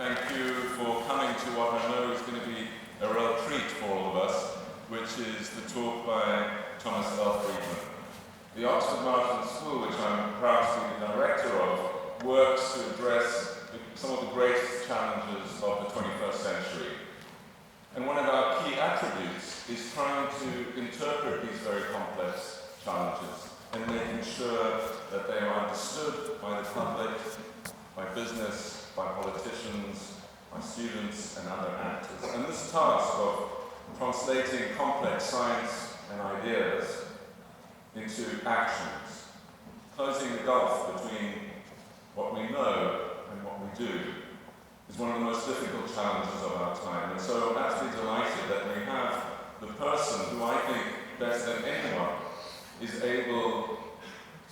Thank you for coming to what I know is going to be a real treat for all of us, which is the talk by Thomas L. Friedman. The Oxford Martin School, which I'm proud to be the director of, works to address some of the greatest challenges of the 21st century. And one of our key attributes is trying to interpret these very complex challenges and making sure that they are understood by the public, by business, by politicians, by students and other actors. And this task of translating complex science and ideas into actions, closing the gulf between what we know and what we do, is one of the most difficult challenges of our time. And so I'm absolutely delighted that we have the person who I think better than anyone is able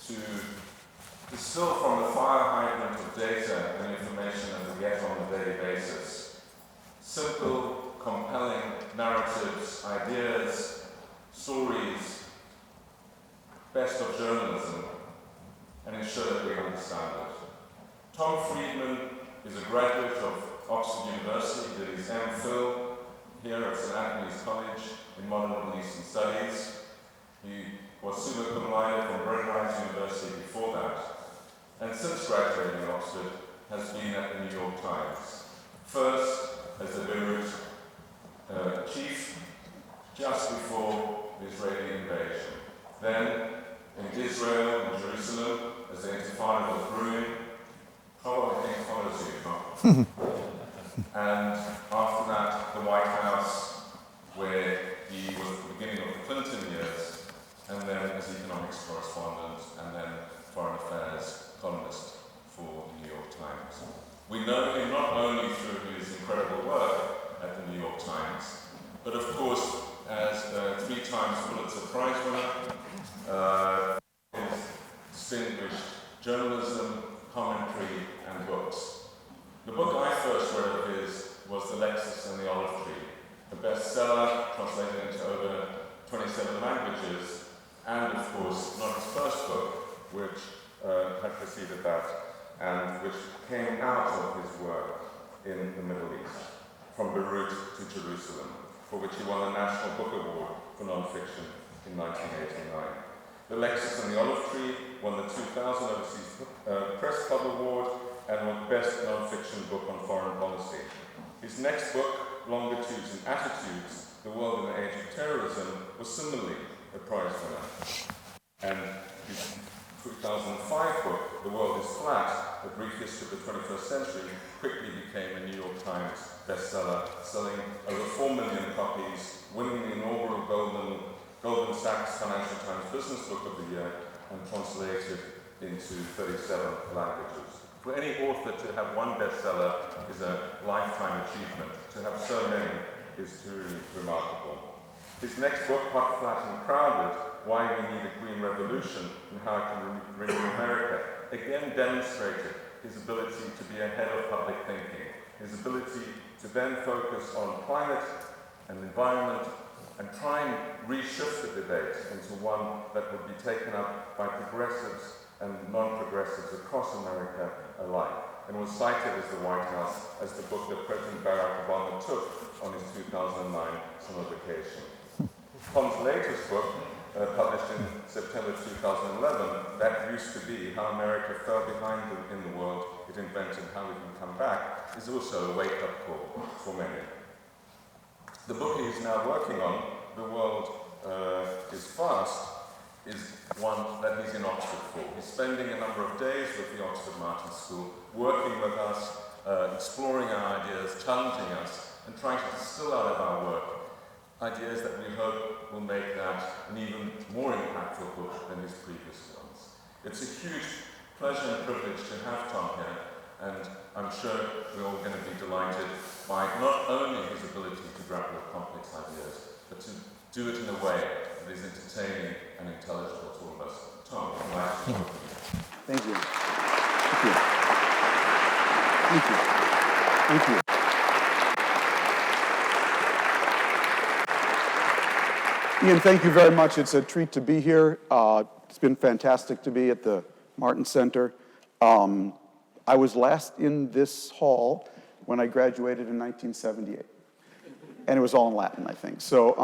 to distill from the fire hydrant of data and information that we get on a daily basis simple, compelling narratives, ideas, stories, best of journalism, and ensure that we understand it. Tom Friedman is a graduate of Oxford University. He did his MPhil here at St. Anthony's College in Modern Middle Eastern Studies. He was summa cum laude from Brandeis University before that, and since graduating at Oxford has been at the New York Times. First as the Beirut chief, just before the Israeli invasion. Then in Israel and Jerusalem as the Intifada was brewing. Probably things follows you, huh? And after that, the White House, where he was at the beginning of the Clinton years, and then as economics correspondent, and then foreign affairs columnist for the New York Times. We know him not only through his incredible work at the New York Times, but of course as a 3 times Pulitzer Prize winner, his distinguished journalism, commentary, and books. The book I first read of his was The Lexus and the Olive Tree, a bestseller translated into over 27 languages, and of course not his first book, which had preceded that, and which came out of his work in the Middle East, from Beirut to Jerusalem, for which he won the National Book Award for Nonfiction in 1989. The Lexus and the Olive Tree won the 2000 Overseas Press Club Award and won Best Nonfiction Book on Foreign Policy. His next book, Longitudes and Attitudes, The World in the Age of Terrorism, was similarly a prize winner. And his 2005 book, The World is Flat, A Brief History of the 21st Century, quickly became a New York Times bestseller, selling over 4 million copies, winning the inaugural Goldman Sachs Financial Times Business Book of the Year, and translated into 37 languages. For any author to have one bestseller is a lifetime achievement. To have so many is truly remarkable. His next book, Hot, Flat and Crowded, Why We Need a Green Revolution and How It Can Renew America, again demonstrated his ability to be ahead of public thinking, his ability to then focus on climate and environment and try and reshift the debate into one that would be taken up by progressives and non-progressives across America alike, and was cited as the White House as the book that President Barack Obama took on his 2009 summer vacation. Tom's latest book, published in September 2011, That Used to Be, How America Fell Behind in the World, It Invented How We Can Come Back, is also a wake-up call for many. The book he's now working on, The World is Fast, is one that he's in Oxford for. He's spending a number of days with the Oxford Martin School, working with us, exploring our ideas, challenging us, and trying to distill out of our work ideas that we hope will make that an even more impactful book than his previous ones. It's a huge pleasure and privilege to have Tom here, and I'm sure we're all going to be delighted by not only his ability to grapple with complex ideas, but to do it in a way that is entertaining and intelligible to all of us. Tom, I'd like to welcome you. Thank you. Thank you. Thank you. Thank you. Ian, thank you very much. It's a treat to be here. It's been fantastic to be at the Martin Center. I was last in this hall when I graduated in 1978. And it was all in Latin, I think. So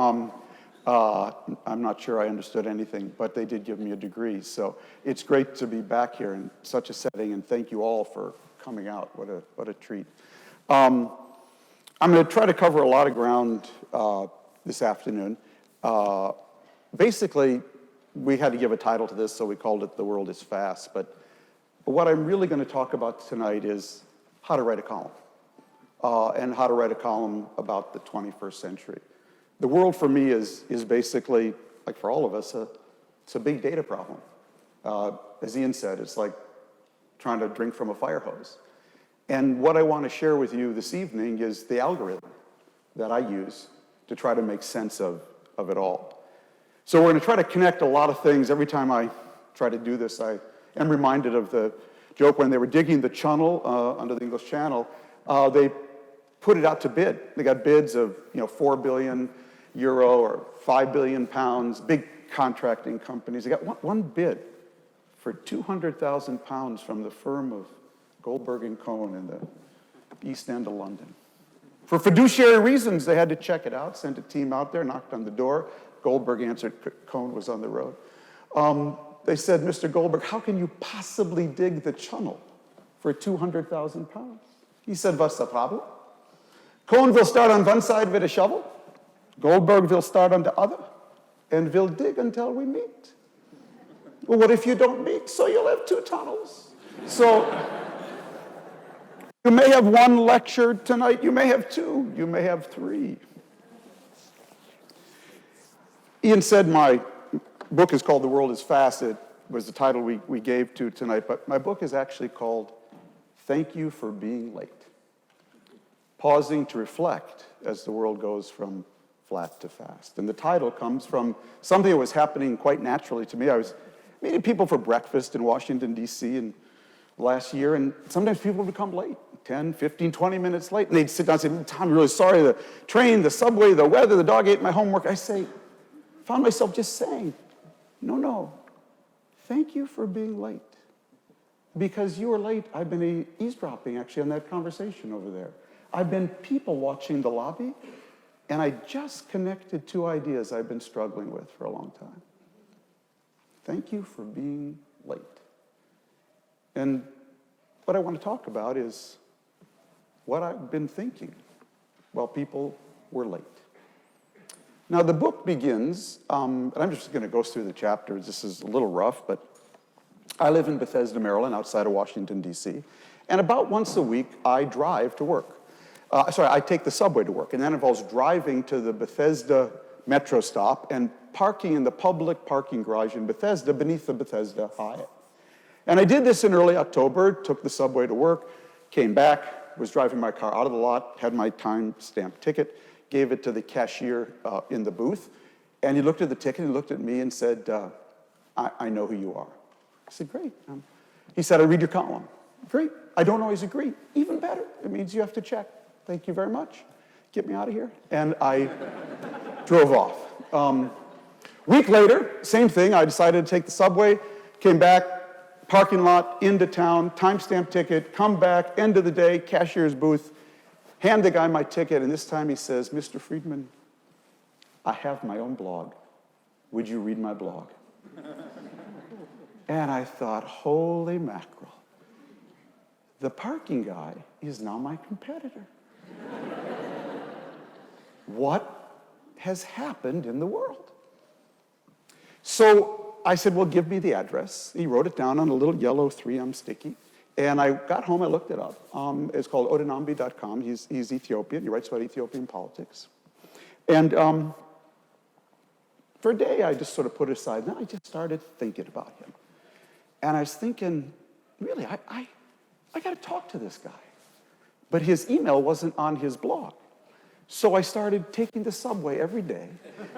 I'm not sure I understood anything, but they did give me a degree. So it's great to be back here in such a setting, and thank you all for coming out. What a treat. I'm going to try to cover a lot of ground this afternoon. Basically, we had to give a title to this, so we called it The World is Fast. But what I'm really going to talk about tonight is how to write a column, and how to write a column about the 21st century. The world for me is basically, like for all of us, it's a big data problem. As Ian said, it's like trying to drink from a fire hose. And what I want to share with you this evening is the algorithm that I use to try to make sense of it all. So we're going to try to connect a lot of things. Every time I try to do this, I am reminded of the joke when they were digging the channel under the English Channel. They put it out to bid. They got bids of 4 billion euro or 5 billion pounds, big contracting companies. They got one bid for 200,000 pounds from the firm of Goldberg and Cohn in the East End of London. For fiduciary reasons, they had to check it out, sent a team out there, knocked on the door. Goldberg answered, Cohn was on the road. They said, Mr. Goldberg, how can you possibly dig the channel for 200,000 pounds? He said, what's the problem? Cohn will start on one side with a shovel. Goldberg will start on the other. And we'll dig until we meet. Well, what if you don't meet? So you'll have 2 tunnels. So you may have 1 lecture tonight. You may have 2. You may have 3. Ian said my book is called The World is Fast. It was the title we gave to tonight. But my book is actually called Thank You for Being Late. Pausing to reflect as the world goes from flat to fast. And the title comes from something that was happening quite naturally to me. I was meeting people for breakfast in Washington, D.C. in last year, and sometimes people would come late, 10, 15, 20 minutes late, and they'd sit down and say, Tom, I'm really sorry, the train, the subway, the weather, the dog ate my homework. I found myself just saying, no, thank you for being late. Because you were late, I've been eavesdropping, actually, on that conversation over there. I've been people watching the lobby, and I just connected 2 ideas I've been struggling with for a long time. Thank you for being late. And what I want to talk about is what I've been thinking while people were late. Now, the book begins, and I'm just going to go through the chapters. This is a little rough, but I live in Bethesda, Maryland, outside of Washington, D.C., and about once a week, I drive to work. I take the subway to work, and that involves driving to the Bethesda metro stop and parking in the public parking garage in Bethesda beneath the Bethesda Hyatt. And I did this in early October, took the subway to work, came back, was driving my car out of the lot, had my time-stamped ticket, gave it to the cashier in the booth, and he looked at the ticket and looked at me and said, I know who you are. I said, great. He said, I read your column. Great. I don't always agree. Even better. It means you have to check. Thank you very much. Get me out of here. And I drove off. Week later, same thing. I decided to take the subway, came back, parking lot, into town, time-stamped ticket, come back, end of the day, cashier's booth, hand the guy my ticket, and this time he says, Mr. Friedman, I have my own blog. Would you read my blog? And I thought, holy mackerel. The parking guy is now my competitor. What has happened in the world? So I said, well, give me the address. He wrote it down on a little yellow 3M sticky. And I got home, I looked it up. It's called odinambi.com. He's Ethiopian. He writes about Ethiopian politics. And for a day, I just sort of put it aside. Then I just started thinking about him. And I was thinking, really, I got to talk to this guy. But his email wasn't on his blog. So I started taking the subway every day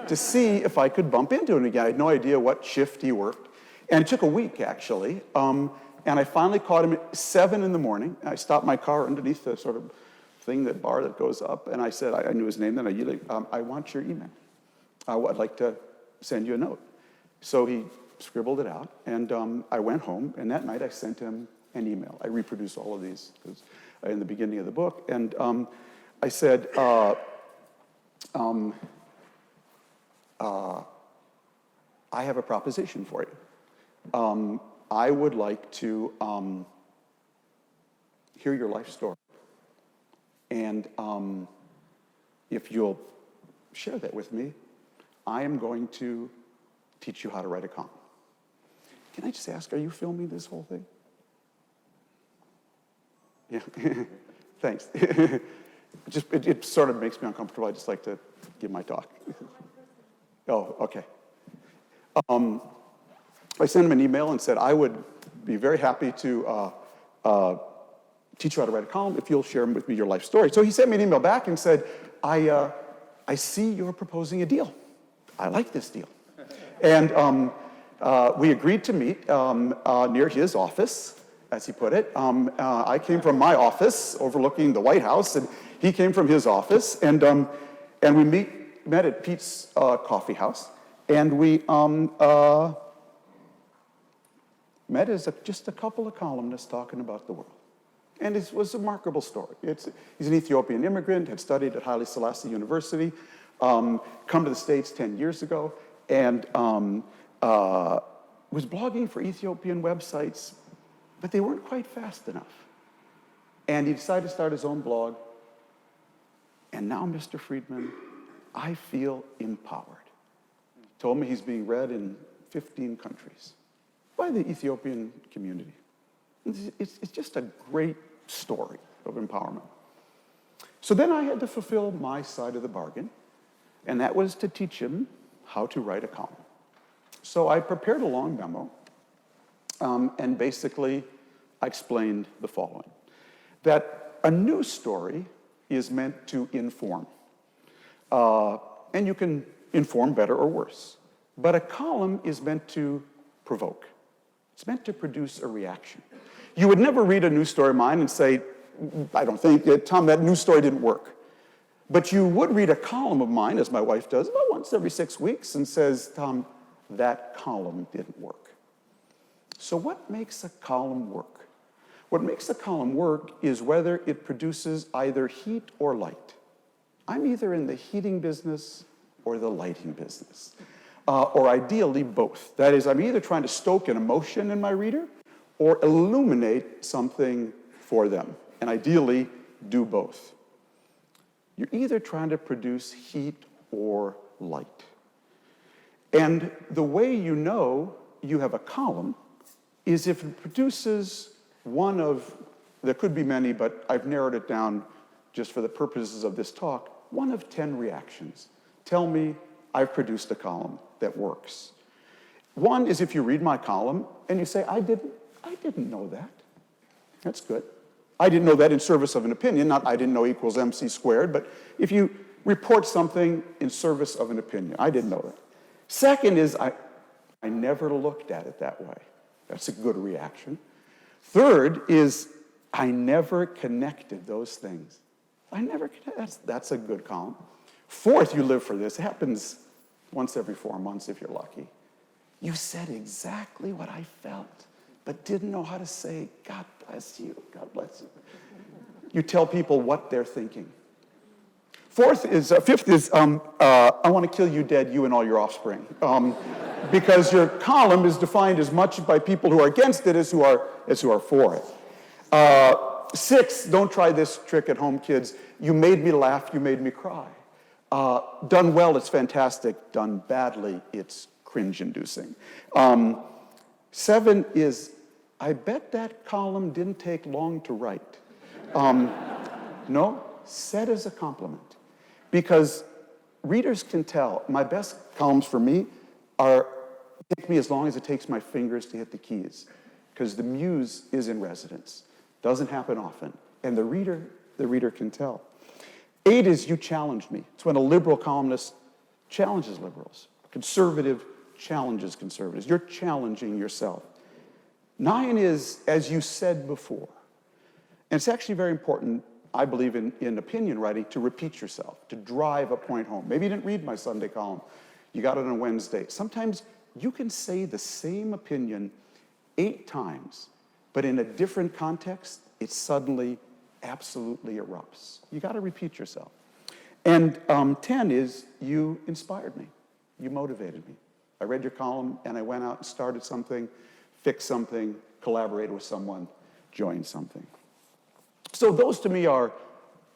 to see if I could bump into him again. I had no idea what shift he worked. And it took a week, actually. And I finally caught him at 7 in the morning. I stopped my car underneath the sort of thing, that bar that goes up. And I said, I knew his name then. I want your email. I'd like to send you a note. So he scribbled it out. And I went home. And that night I sent him an email. I reproduce all of these because in the beginning of the book. And I said, I have a proposition for you. I would like to hear your life story. And if you'll share that with me, I am going to teach you how to write a column. Can I just ask, are you filming this whole thing? Yeah, thanks. It sort of makes me uncomfortable. I just like to give my talk. Oh, okay. I sent him an email and said, I would be very happy to teach you how to write a column if you'll share with me your life story. So he sent me an email back and said, I see you're proposing a deal. I like this deal. And we agreed to meet near his office, as he put it. I came from my office overlooking the White House, and he came from his office. And we met at Pete's Coffee House. And we met as just a couple of columnists talking about the world. And it was a remarkable story. He's an Ethiopian immigrant, had studied at Haile Selassie University, come to the States 10 years ago, and was blogging for Ethiopian websites, but they weren't quite fast enough. And he decided to start his own blog. And now, Mr. Friedman, I feel empowered. He told me he's being read in 15 countries by the Ethiopian community. It's just a great story of empowerment. So then I had to fulfill my side of the bargain, and that was to teach him how to write a column. So I prepared a long memo, and basically I explained the following: that a news story is meant to inform, and you can inform better or worse. But a column is meant to provoke. It's meant to produce a reaction. You would never read a news story of mine and say, I don't think, Tom, that news story didn't work. But you would read a column of mine, as my wife does, about once every 6 weeks, and says, Tom, that column didn't work. So what makes a column work? What makes a column work is whether it produces either heat or light. I'm either in the heating business or the lighting business, or ideally both. That is, I'm either trying to stoke an emotion in my reader or illuminate something for them, and ideally do both. You're either trying to produce heat or light. And the way you know you have a column is if it produces one of, there could be many, but I've narrowed it down just for the purposes of this talk, one of 10 reactions. Tell me I've produced a column that works. One is if you read my column and you say, I didn't know that. That's good. I didn't know that in service of an opinion, not I didn't know equals MC squared, but if you report something in service of an opinion, I didn't know that. Second is I never looked at it that way. That's a good reaction. Third is I never connected those things. That's a good column. Fourth, you live for this. It happens once every 4 months if you're lucky. You said exactly what I felt, but didn't know how to say, God bless you, God bless you. You tell people what they're thinking. Fifth is, I want to kill you dead, you and all your offspring. Because your column is defined as much by people who are against it as who are for it. Sixth, don't try this trick at home, kids. You made me laugh, you made me cry. Done well, it's fantastic. Done badly, it's cringe-inducing. 7 is, I bet that column didn't take long to write. No, said as a compliment. Because readers can tell, my best columns for me take me as long as it takes my fingers to hit the keys. Because the muse is in residence. Doesn't happen often. And the reader can tell. 8 is you challenged me. It's when a liberal columnist challenges liberals. Conservative challenges conservatives. You're challenging yourself. 9 is, as you said before. And it's actually very important, I believe, in opinion writing, to repeat yourself, to drive a point home. Maybe you didn't read my Sunday column. You got it on Wednesday. Sometimes you can say the same opinion 8 times, but but in a different context, it suddenly absolutely erupts. You got to repeat yourself. And 10 is you inspired me. You motivated me. I read your column, and I went out and started something, fixed something, collaborated with someone, joined something. So those to me are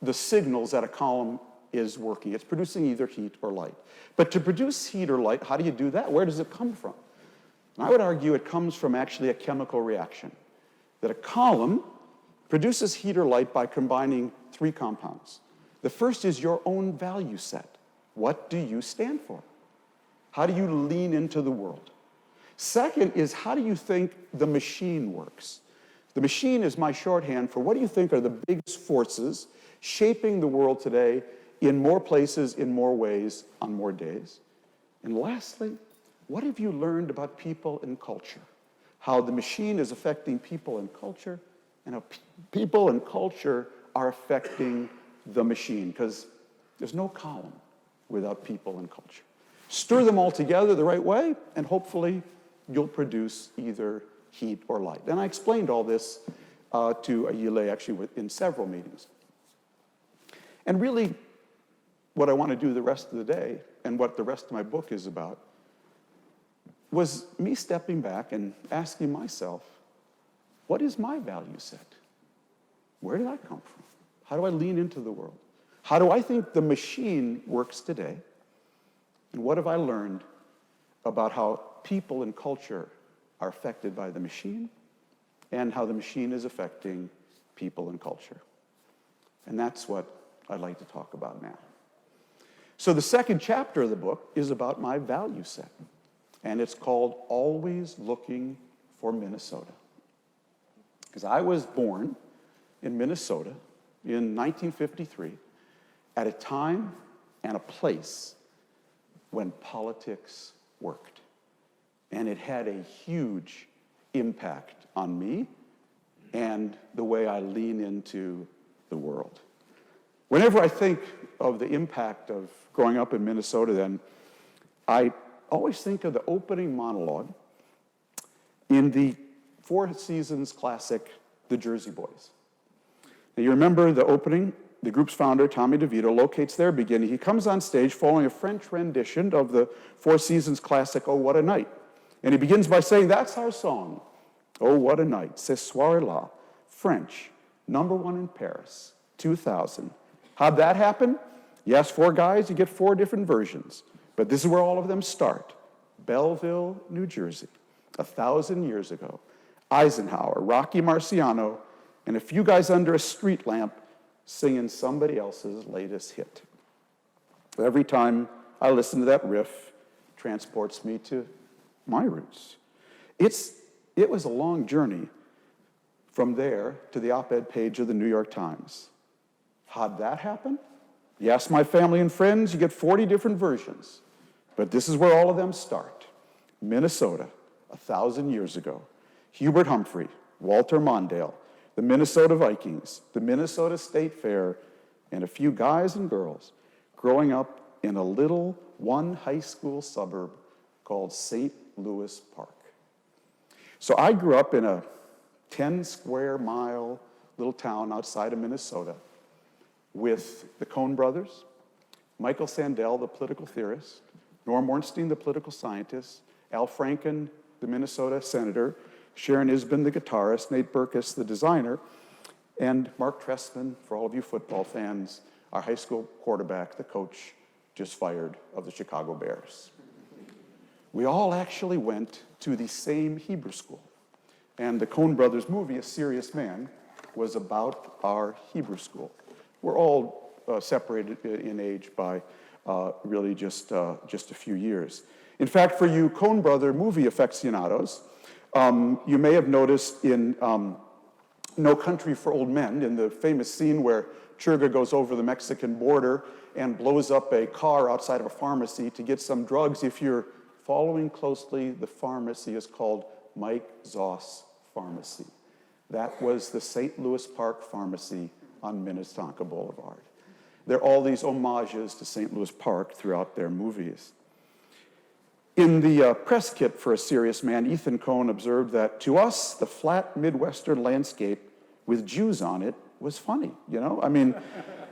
the signals that a column is working. It's producing either heat or light. But to produce heat or light, how do you do that? Where does it come from? And I would argue it comes from actually a chemical reaction. That a column produces heat or light by combining three compounds. The first is your own value set. What do you stand for? How do you lean into the world? Second is, how do you think the machine works? The machine is my shorthand for what do you think are the biggest forces shaping the world today in more places, in more ways, on more days? And lastly, what have you learned about people and culture? How the machine is affecting people and culture, and how people and culture are affecting the machine, because there's no column without people and culture. Stir them all together the right way, and hopefully you'll produce either heat or light. And I explained all this to Ayile actually in several meetings. And really, what I want to do the rest of the day, and what the rest of my book is about, was me stepping back and asking myself, what is my value set? Where did I come from? How do I lean into the world? How do I think the machine works today? And what have I learned about how people and culture are affected by the machine, and how the machine is affecting people and culture? And that's what I'd like to talk about now. So the second chapter of the book is about my value set, and it's called Always Looking for Minnesota. Because I was born in Minnesota in 1953 at a time and a place when politics worked. And it had a huge impact on me and the way I lean into the world. Whenever I think of the impact of growing up in Minnesota then, I always think of the opening monologue in the Four Seasons classic, The Jersey Boys. Now you remember the opening, the group's founder, Tommy DeVito, locates their beginning. He comes on stage following a French rendition of the Four Seasons classic, Oh, What a Night. And he begins by saying, that's our song. Oh, what a night. Ce soir-là, French, #1 in Paris, 2000. How'd that happen? You ask four guys, you get four different versions. But this is where all of them start. Belleville, New Jersey, 1,000 years ago. Eisenhower, Rocky Marciano, and a few guys under a street lamp singing somebody else's latest hit. Every time I listen to that riff, it transports me to my roots. It was a long journey from there to the op-ed page of the New York Times. How'd that happen? You ask my family and friends, you get 40 different versions. But this is where all of them start. Minnesota, 1,000 years ago. Hubert Humphrey, Walter Mondale, the Minnesota Vikings, the Minnesota State Fair, and a few guys and girls growing up in a little one high school suburb called St. Louis Park. So I grew up in a 10 square mile little town outside of Minnesota with the Coen brothers, Michael Sandel, the political theorist, Norm Ornstein, the political scientist, Al Franken, the Minnesota senator, Sharon Isbin, the guitarist, Nate Berkus, the designer, and Mark Trestman, for all of you football fans, our high school quarterback, the coach just fired of the Chicago Bears. We all actually went to the same Hebrew school. And the Coen brothers movie, A Serious Man, was about our Hebrew school. We're all separated in age by really just a few years. In fact, for you Coen brother movie aficionados, you may have noticed in No Country for Old Men, in the famous scene where Churga goes over the Mexican border and blows up a car outside of a pharmacy to get some drugs. If you're following closely, the pharmacy is called Mike Zoss Pharmacy. That was the St. Louis Park Pharmacy on Minnetonka Boulevard. There are all these homages to St. Louis Park throughout their movies. In the press kit for A Serious Man, Ethan Cohn observed that to us, the flat Midwestern landscape with Jews on it was funny, you know? I mean,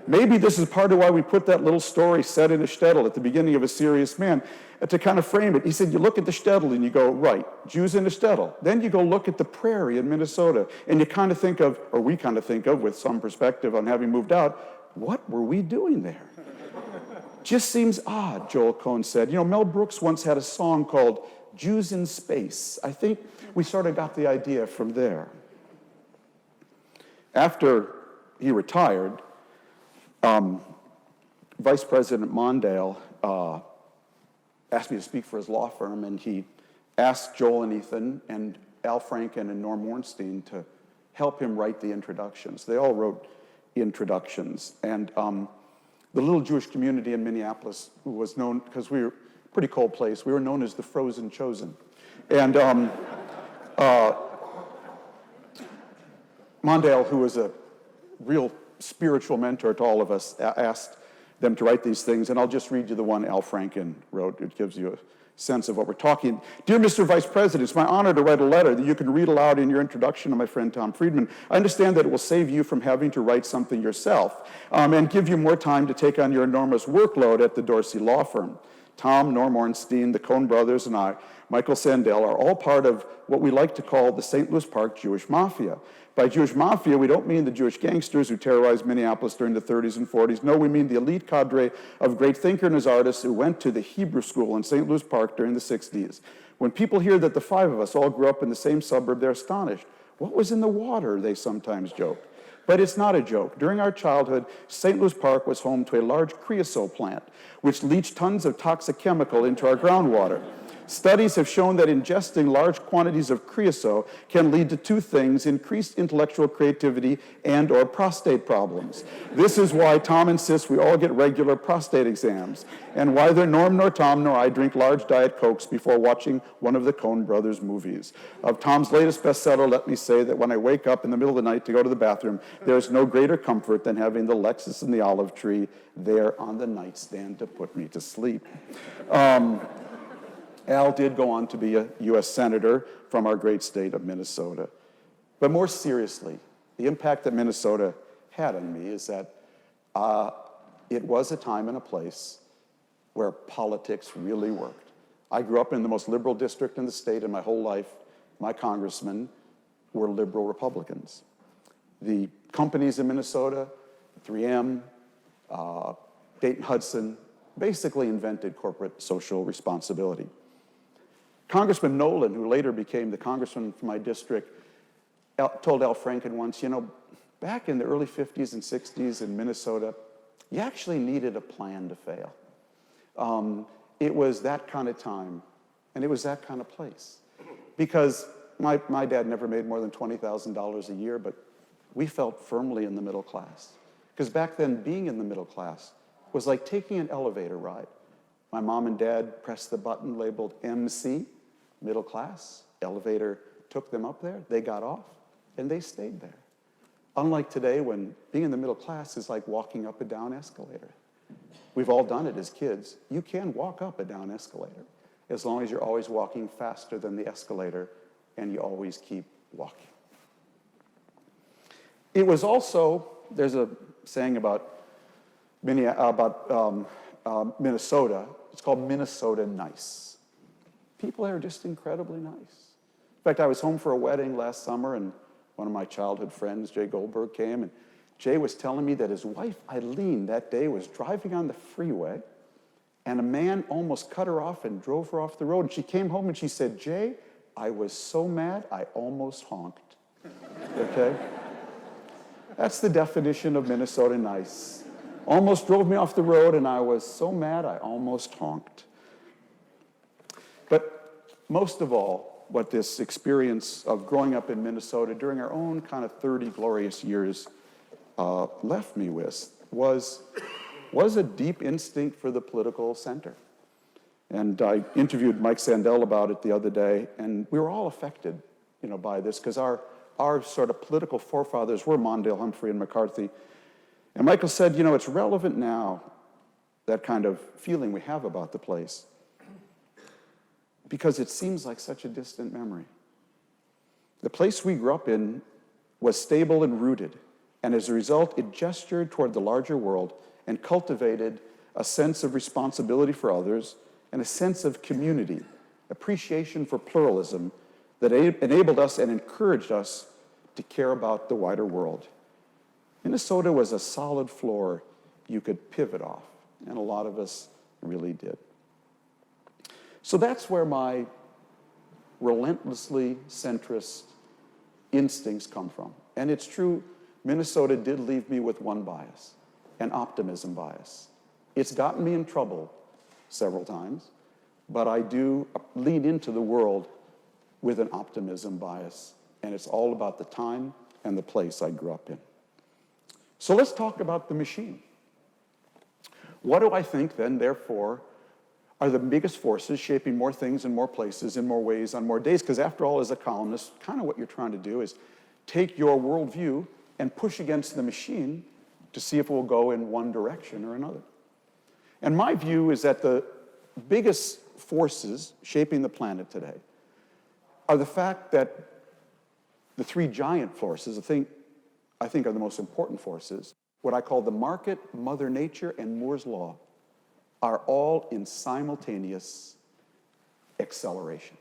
maybe this is part of why we put that little story set in a shtetl at the beginning of A Serious Man to kind of frame it. He said, you look at the shtetl and you go, right, Jews in a shtetl. Then you go look at the prairie in Minnesota and you kind of think of, or we kind of think of with some perspective on having moved out, what were we doing there? Just seems odd, Joel Cohn said. You know, Mel Brooks once had a song called Jews in Space. I think we sort of got the idea from there. After he retired, Vice President Mondale asked me to speak for his law firm, and he asked Joel and Ethan and Al Franken and Norm Ornstein to help him write the introductions. They all wrote introductions. And the little Jewish community in Minneapolis was known, because we were a pretty cold place, we were known as the Frozen Chosen. And Mondale, who was a real spiritual mentor to all of us, asked them to write these things, and I'll just read you the one Al Franken wrote. It gives you a sense of what we're talking. Dear Mr. Vice President, it's my honor to write a letter that you can read aloud in your introduction to my friend Tom Friedman. I understand that it will save you from having to write something yourself and give you more time to take on your enormous workload at the Dorsey Law Firm. Tom, Norm Ornstein, the Cohn brothers, and I, Michael Sandel, are all part of what we like to call the St. Louis Park Jewish Mafia. By Jewish Mafia, we don't mean the Jewish gangsters who terrorized Minneapolis during the 30s and 40s. No, we mean the elite cadre of great thinkers and artists who went to the Hebrew School in St. Louis Park during the 60s. When people hear that the five of us all grew up in the same suburb, they're astonished. What was in the water, they sometimes joke. But it's not a joke. During our childhood, St. Louis Park was home to a large creosote plant, which leached tons of toxic chemical into our groundwater. Studies have shown that ingesting large quantities of creosote can lead to two things: increased intellectual creativity and or prostate problems. This is why Tom insists we all get regular prostate exams, and why neither Norm nor Tom nor I drink large Diet Cokes before watching one of the Coen brothers movies. Of Tom's latest bestseller, let me say that when I wake up in the middle of the night to go to the bathroom, there is no greater comfort than having the Lexus and the olive tree there on the nightstand to put me to sleep. Al did go on to be a U.S. Senator from our great state of Minnesota. But more seriously, the impact that Minnesota had on me is that it was a time and a place where politics really worked. I grew up in the most liberal district in the state, and my whole life, my congressmen were liberal Republicans. The companies in Minnesota, 3M, Dayton Hudson, basically invented corporate social responsibility. Congressman Nolan, who later became the congressman from my district, told Al Franken once, you know, back in the early 50s and 60s in Minnesota, you actually needed a plan to fail. It was that kind of time, and it was that kind of place. Because my dad never made more than $20,000 a year, but we felt firmly in the middle class. Because back then, being in the middle class was like taking an elevator ride. My mom and dad pressed the button labeled MC, middle class. Elevator took them up there, they got off, and they stayed there. Unlike today, when being in the middle class is like walking up a down escalator. We've all done it as kids. You can walk up a down escalator as long as you're always walking faster than the escalator and you always keep walking. It was also, there's a saying about Minnesota, it's called Minnesota nice. People there are just incredibly nice. In fact, I was home for a wedding last summer, and one of my childhood friends, Jay Goldberg, came, and Jay was telling me that his wife, Eileen, that day was driving on the freeway, and a man almost cut her off and drove her off the road. And she came home and she said, Jay, I was so mad, I almost honked. Okay? That's the definition of Minnesota nice. Almost drove me off the road, and I was so mad, I almost honked. But most of all, what this experience of growing up in Minnesota during our own kind of 30 glorious years left me with was a deep instinct for the political center. And I interviewed Mike Sandel about it the other day, and we were all affected, by this, because our sort of political forefathers were Mondale, Humphrey, and McCarthy. And Michael said, it's relevant now, that kind of feeling we have about the place. because it seems like such a distant memory. The place we grew up in was stable and rooted, and as a result, it gestured toward the larger world and cultivated a sense of responsibility for others and a sense of community, appreciation for pluralism that enabled us and encouraged us to care about the wider world. Minnesota was a solid floor you could pivot off, and a lot of us really did. So that's where my relentlessly centrist instincts come from. And it's true, Minnesota did leave me with one bias, an optimism bias. It's gotten me in trouble several times, but I do lean into the world with an optimism bias, and it's all about the time and the place I grew up in. So let's talk about the machine. What do I think then, therefore, are the biggest forces shaping more things in more places, in more ways, on more days? Because after all, as a columnist, kind of what you're trying to do is take your worldview and push against the machine to see if it will go in one direction or another. And my view is that the biggest forces shaping the planet today are the fact that the three giant forces, I think are the most important forces, what I call the market, Mother Nature, and Moore's Law, are all in simultaneous acceleration.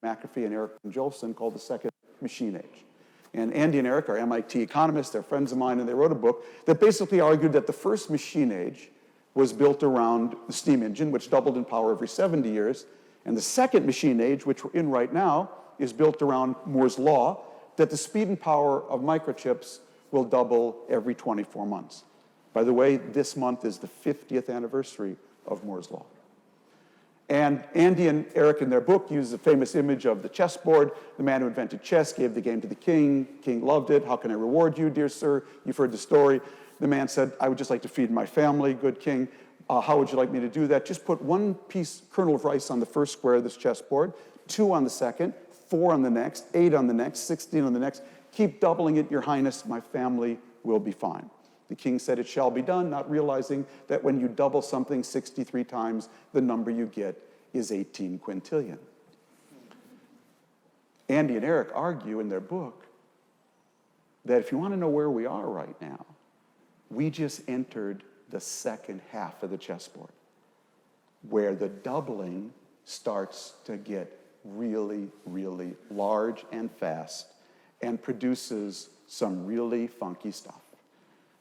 McAfee and Eric Jolson called the second machine age. And Andy and Eric are MIT economists, they're friends of mine, and they wrote a book that basically argued that the first machine age was built around the steam engine, which doubled in power every 70 years, and the second machine age, which we're in right now, is built around Moore's Law, that the speed and power of microchips will double every 24 months. By the way, this month is the 50th anniversary of Moore's Law. And Andy and Eric in their book use the famous image of the chessboard. The man who invented chess gave the game to the king. King loved it. How can I reward you, dear sir? You've heard the story. The man said, I would just like to feed my family, good king. How would you like me to do that? Just put one kernel of rice on the first square of this chessboard, 2 on the second, 4 on the next, 8 on the next, 16 on the next. Keep doubling it, your highness, my family will be fine. The king said, it shall be done, not realizing that when you double something 63 times, the number you get is 18 quintillion. Andy and Eric argue in their book that if you want to know where we are right now, we just entered the second half of the chessboard, where the doubling starts to get really, really large and fast and produces some really funky stuff,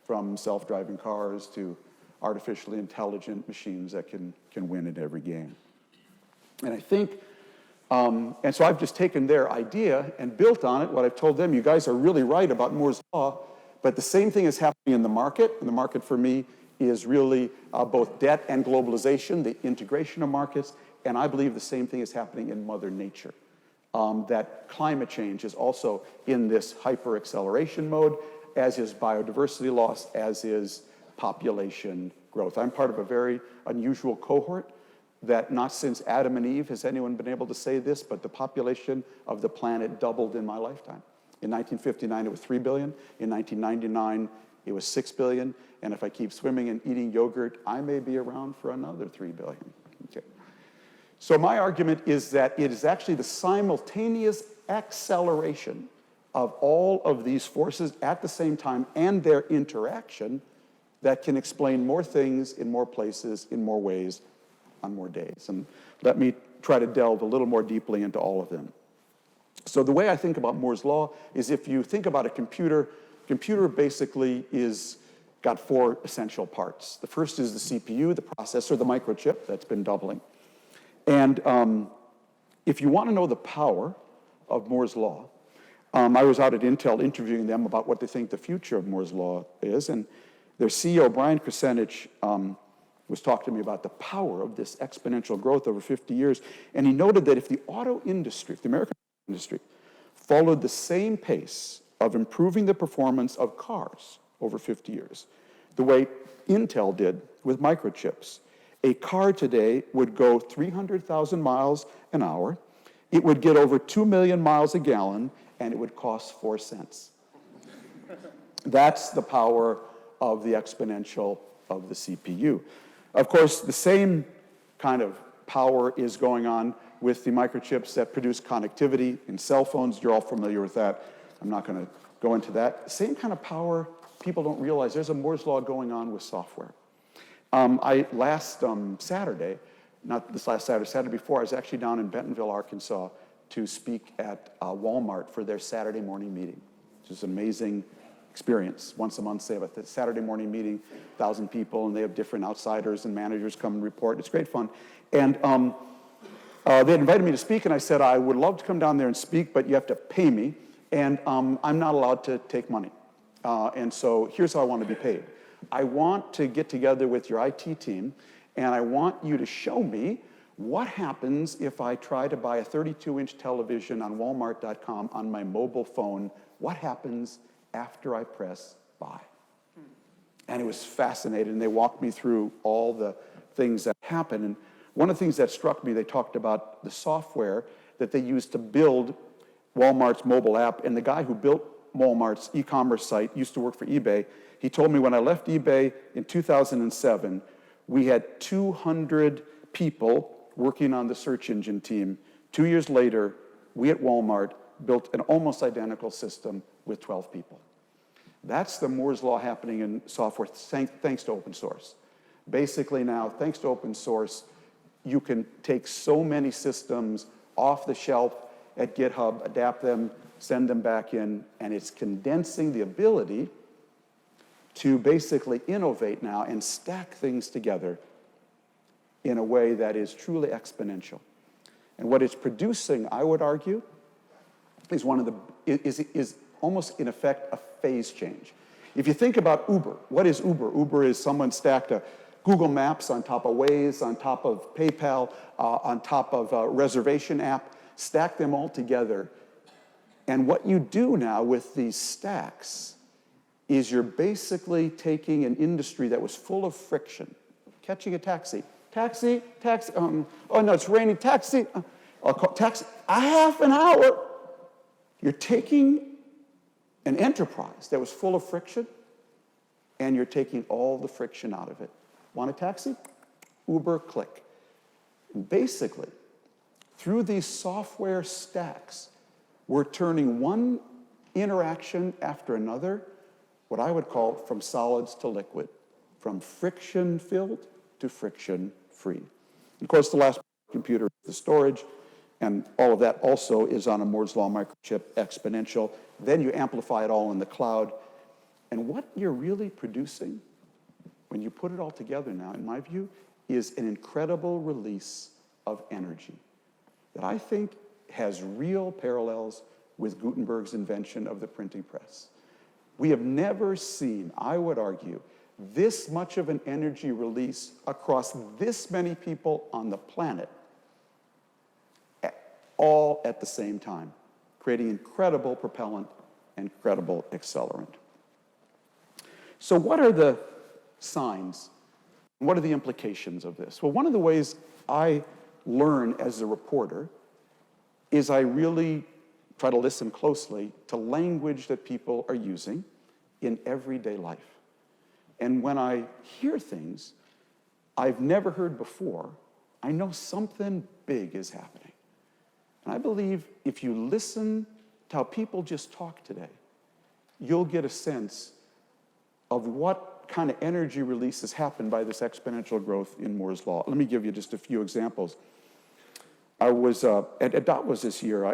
from self-driving cars to artificially intelligent machines that can win at every game. And I think, and so I've just taken their idea and built on it what I've told them. You guys are really right about Moore's Law, but the same thing is happening in the market. And the market for me is really both debt and globalization, the integration of markets, and I believe the same thing is happening in Mother Nature. That climate change is also in this hyper-acceleration mode, as is biodiversity loss, as is population growth. I'm part of a very unusual cohort that not since Adam and Eve has anyone been able to say this, but the population of the planet doubled in my lifetime. In 1959, it was 3 billion. In 1999, it was 6 billion. And if I keep swimming and eating yogurt, I may be around for another 3 billion. Okay. So my argument is that it is actually the simultaneous acceleration of all of these forces at the same time and their interaction that can explain more things in more places, in more ways, on more days. And let me try to delve a little more deeply into all of them. So the way I think about Moore's Law is if you think about a computer basically got 4 essential parts. The first is the CPU, the processor, the microchip that's been doubling. And if you want to know the power of Moore's Law, I was out at Intel interviewing them about what they think the future of Moore's Law is, and their CEO, Brian Krasenich, was talking to me about the power of this exponential growth over 50 years, and he noted that if the auto industry, if the American industry, followed the same pace of improving the performance of cars over 50 years, the way Intel did with microchips, a car today would go 300,000 miles an hour, it would get over 2 million miles a gallon, and it would cost 4 cents. That's the power of the exponential of the CPU. Of course, the same kind of power is going on with the microchips that produce connectivity in cell phones. You're all familiar with that. I'm not going to go into that. Same kind of power, people don't realize there's a Moore's law going on with software. Last Saturday, not this last Saturday, Saturday before, I was actually down in Bentonville, Arkansas to speak at Walmart for their Saturday morning meeting, which is an amazing experience. Once a month, they have a Saturday morning meeting, 1,000 people, and they have different outsiders and managers come and report. It's great fun. And they had invited me to speak, and I said, I would love to come down there and speak, but you have to pay me, and I'm not allowed to take money. And so here's how I want to be paid. I want to get together with your IT team, and I want you to show me what happens if I try to buy a 32-inch television on Walmart.com on my mobile phone. What happens after I press buy? And it was fascinating. They walked me through all the things that happen. And one of the things that struck me, they talked about the software that they used to build Walmart's mobile app. And the guy who built Walmart's e-commerce site used to work for eBay. He told me when I left eBay in 2007, we had 200 people working on the search engine team. 2 years later, we at Walmart built an almost identical system with 12 people. That's the Moore's law happening in software thanks to open source. Basically now, thanks to open source, you can take so many systems off the shelf at GitHub, adapt them, send them back in, and it's condensing the ability to basically innovate now and stack things together in a way that is truly exponential. And what it's producing, I would argue, is is almost in effect a phase change. If you think about Uber, what is Uber? Uber is someone stacked a Google Maps on top of Waze, on top of PayPal, on top of a reservation app, stack them all together. And what you do now with these stacks is you're basically taking an industry that was full of friction, catching a taxi. Taxi, oh no, it's raining, taxi, I'll call taxi, a half an hour. You're taking an enterprise that was full of friction, and you're taking all the friction out of it. Want a taxi? Uber, click. And basically, through these software stacks, we're turning one interaction after another, what I would call from solids to liquid, from friction-filled to friction-free. Of course, the last computer is the storage, and all of that also is on a Moore's law microchip exponential. Then you amplify it all in the cloud. And what you're really producing, when you put it all together now, in my view, is an incredible release of energy that I think has real parallels with Gutenberg's invention of the printing press. We have never seen, I would argue, this much of an energy release across this many people on the planet, all at the same time, creating incredible propellant and incredible accelerant. So what are the signs? What are the implications of this? Well, one of the ways I learn as a reporter is I really try to listen closely to language that people are using in everyday life. And when I hear things I've never heard before, I know something big is happening. And I believe if you listen to how people just talk today, you'll get a sense of what kind of energy release has happened by this exponential growth in Moore's law. Let me give you just a few examples. I was at Davos this year.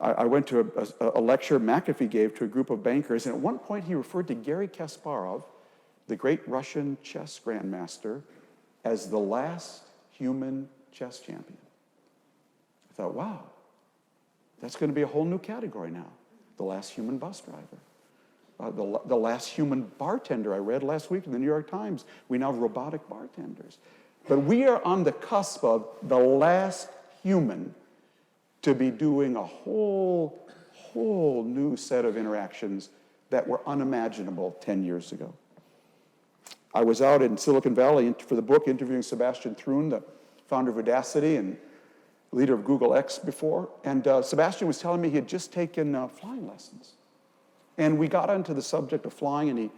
I went to a lecture McAfee gave to a group of bankers, and at one point he referred to Garry Kasparov, the great Russian chess grandmaster, as the last human chess champion. I thought, wow, that's going to be a whole new category now. The last human bus driver. The last human bartender I read last week in the New York Times. We now have robotic bartenders. But we are on the cusp of the last human to be doing a whole new set of interactions that were unimaginable 10 years ago. I was out in Silicon Valley for the book interviewing Sebastian Thrun, the founder of Udacity and leader of Google X before, and Sebastian was telling me he had just taken flying lessons. And we got onto the subject of flying, and he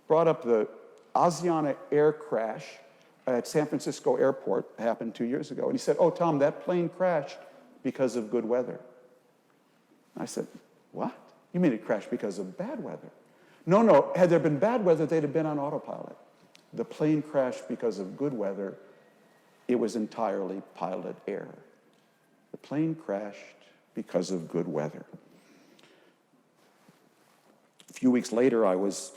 brought up the Asiana air crash at San Francisco airport happened 2 years ago. And he said, oh, Tom, that plane crashed because of good weather. I said, what? You mean it crashed because of bad weather? No, had there been bad weather, they'd have been on autopilot. The plane crashed because of good weather. It was entirely pilot error. The plane crashed because of good weather. A few weeks later, I was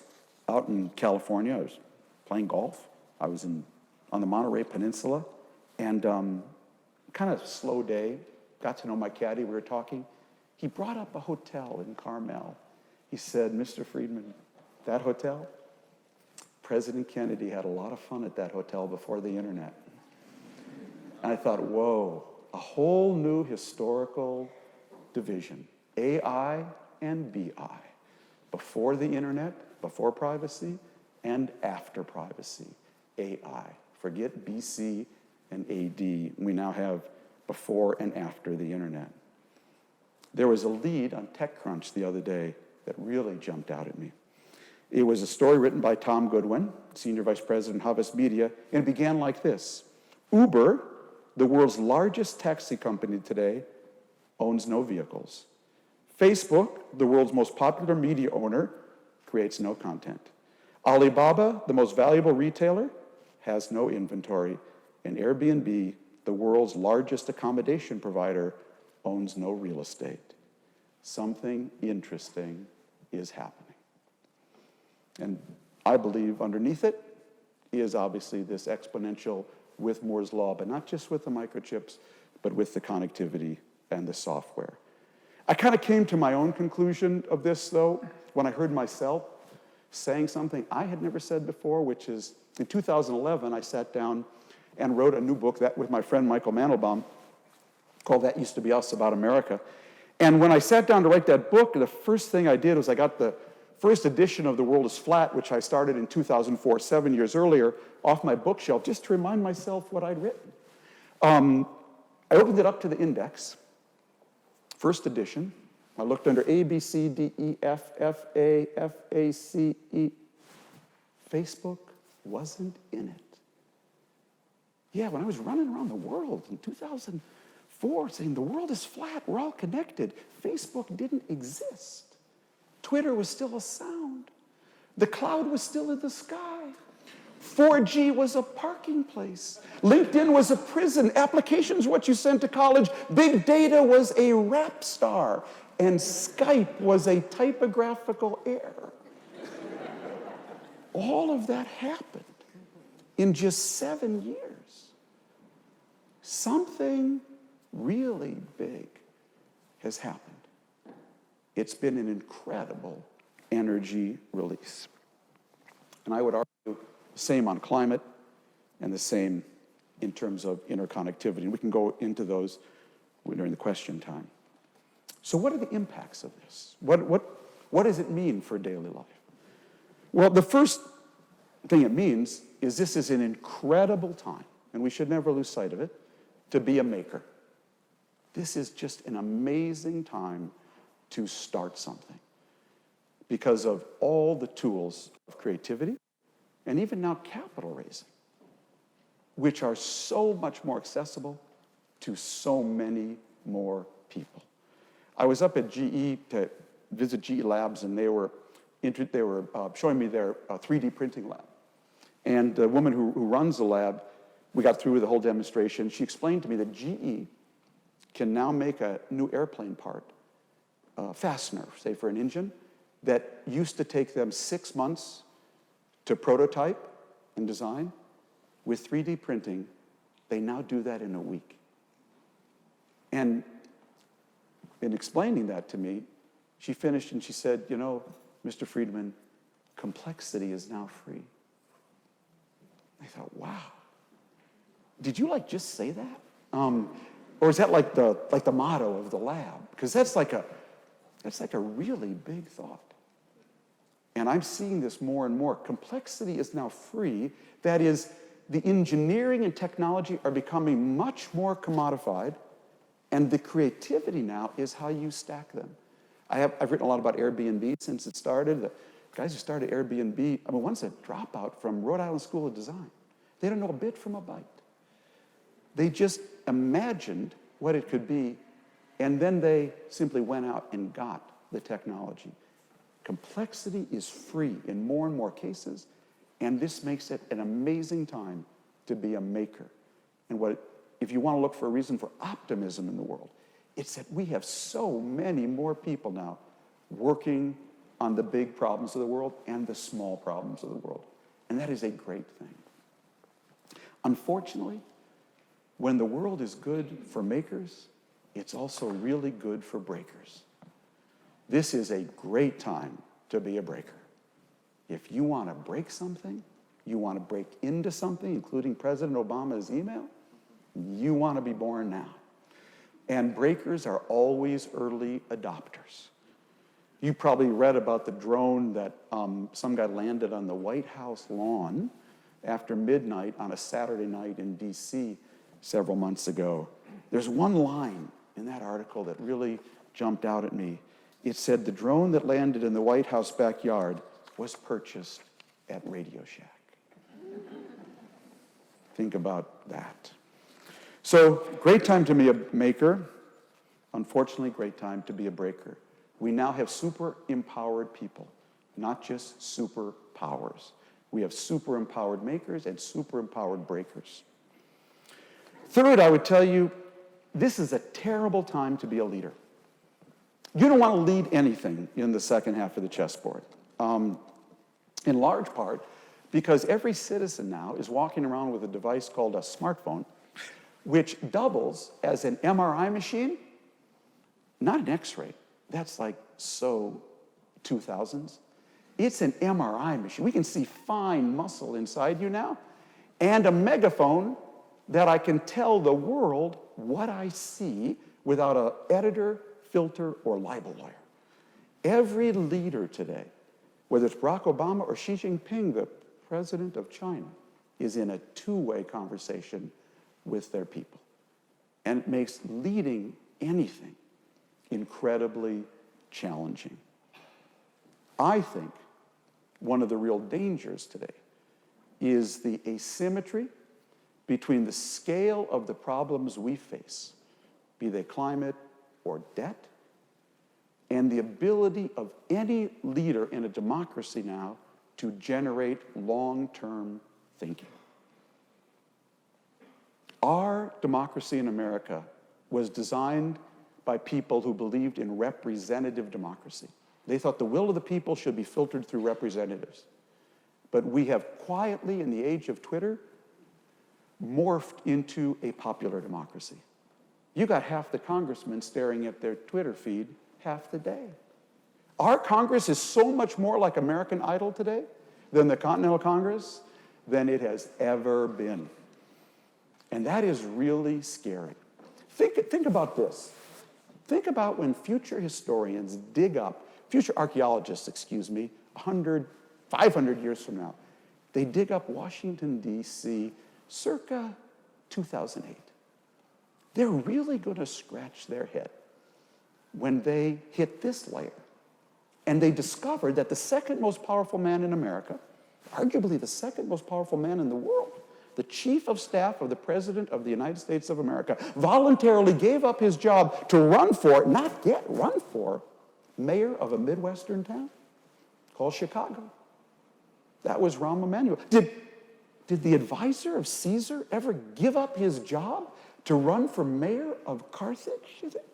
out in California. I was playing golf. I was on the Monterey Peninsula, and kind of slow day. Got to know my caddy. We were talking. He brought up a hotel in Carmel. He said, Mr. Friedman, that hotel, President Kennedy had a lot of fun at that hotel before the internet. And I thought, whoa, a whole new historical division, AI and BI, before the internet, before privacy, and after privacy, AI. Forget BC and AD. We now have before and after the internet. There was a lead on TechCrunch the other day that really jumped out at me. It was a story written by Tom Goodwin, Senior Vice President, Havas Media, and it began like this. Uber, the world's largest taxi company today, owns no vehicles. Facebook, the world's most popular media owner, creates no content. Alibaba, the most valuable retailer, has no inventory. And Airbnb, the world's largest accommodation provider, owns no real estate. Something interesting is happening. And I believe underneath it is obviously this exponential with Moore's law, but not just with the microchips, but with the connectivity and the software. I kind of came to my own conclusion of this, though, when I heard myself saying something I had never said before, which is in 2011, I sat down and wrote a new book that with my friend Michael Mandelbaum called That Used to Be Us About America. And when I sat down to write that book, the first thing I did was I got the first edition of The World is Flat, which I started in 2004, 7 years earlier, off my bookshelf, just to remind myself what I'd written. I opened it up to the index, first edition. I looked under A, B, C, D, E, F, F, A, C, E. Facebook wasn't in it. Yeah, when I was running around the world in 2004 saying the world is flat, we're all connected, Facebook didn't exist. Twitter was still a sound. The cloud was still in the sky. 4G was a parking place. LinkedIn was a prison. Applications were what you sent to college. Big data was a rap star. And Skype was a typographical error. All of that happened in just 7 years. Something really big has happened. It's been an incredible energy release. And I would argue the same on climate and the same in terms of interconnectivity. And we can go into those during the question time. So what are the impacts of this? What does it mean for daily life? Well, the first thing it means is this is an incredible time, and we should never lose sight of it, to be a maker. This is just an amazing time to start something because of all the tools of creativity and even now capital raising, which are so much more accessible to so many more people. I was up at GE to visit GE Labs, and they were showing me their 3D printing lab. And the woman who runs the lab, we got through with the whole demonstration. She explained to me that GE can now make a new airplane part, fastener, say for an engine, that used to take them 6 months to prototype and design. With 3D printing, they now do that in a week. And in explaining that to me, she finished and she said, you know, Mr. Friedman, complexity is now free. I thought, wow. Did you just say that? Or is that like the motto of the lab? Because that's like a really big thought. And I'm seeing this more and more. Complexity is now free. That is, the engineering and technology are becoming much more commodified, and the creativity now is how you stack them. I've written a lot about Airbnb since it started. The Guys who started Airbnb, I mean, one's a dropout from Rhode Island School of Design. They don't know a bit from a byte. They just imagined what it could be, and then they simply went out and got the technology. Complexity is free in more and more cases, and this makes it an amazing time to be a maker. And if you want to look for a reason for optimism in the world, it's that we have so many more people now working on the big problems of the world and the small problems of the world. And that is a great thing. Unfortunately, when the world is good for makers, it's also really good for breakers. This is a great time to be a breaker. If you want to break something, you want to break into something, including President Obama's email, you want to be born now. And breakers are always early adopters. You probably read about the drone that some guy landed on the White House lawn after midnight on a Saturday night in DC several months ago. There's one line in that article that really jumped out at me. It said the drone that landed in the White House backyard was purchased at Radio Shack. Think about that. So, great time to be a maker. Unfortunately, great time to be a breaker. We now have super empowered people, not just superpowers. We have super empowered makers and super empowered breakers. Third, I would tell you, this is a terrible time to be a leader. You don't want to lead anything in the second half of the chessboard, in large part because every citizen now is walking around with a device called a smartphone, which doubles as an MRI machine, not an X-ray. That's like so 2000s. It's an MRI machine. We can see fine muscle inside you now, and a megaphone that I can tell the world what I see without an editor, filter, or libel lawyer. Every leader today, whether it's Barack Obama or Xi Jinping, the president of China, is in a two-way conversation with their people. And it makes leading anything incredibly challenging. I think one of the real dangers today is the asymmetry between the scale of the problems we face, be they climate or debt, and the ability of any leader in a democracy now to generate long-term thinking. Our democracy in America was designed by people who believed in representative democracy. They thought the will of the people should be filtered through representatives. But we have quietly, in the age of Twitter, morphed into a popular democracy. You got half the congressmen staring at their Twitter feed half the day. Our Congress is so much more like American Idol today than the Continental Congress than it has ever been. And that is really scary. Think about this. Think about when future historians dig up, future archaeologists, 100, 500 years from now, they dig up Washington, D.C. circa 2008. They're really going to scratch their head when they hit this layer. And they discovered that the second most powerful man in America, arguably the second most powerful man in the world, the chief of staff of the President of the United States of America, voluntarily gave up his job to run for, run for, mayor of a Midwestern town called Chicago. That was Rahm Emanuel. Did the advisor of Caesar ever give up his job to run for mayor of Carthage, you think?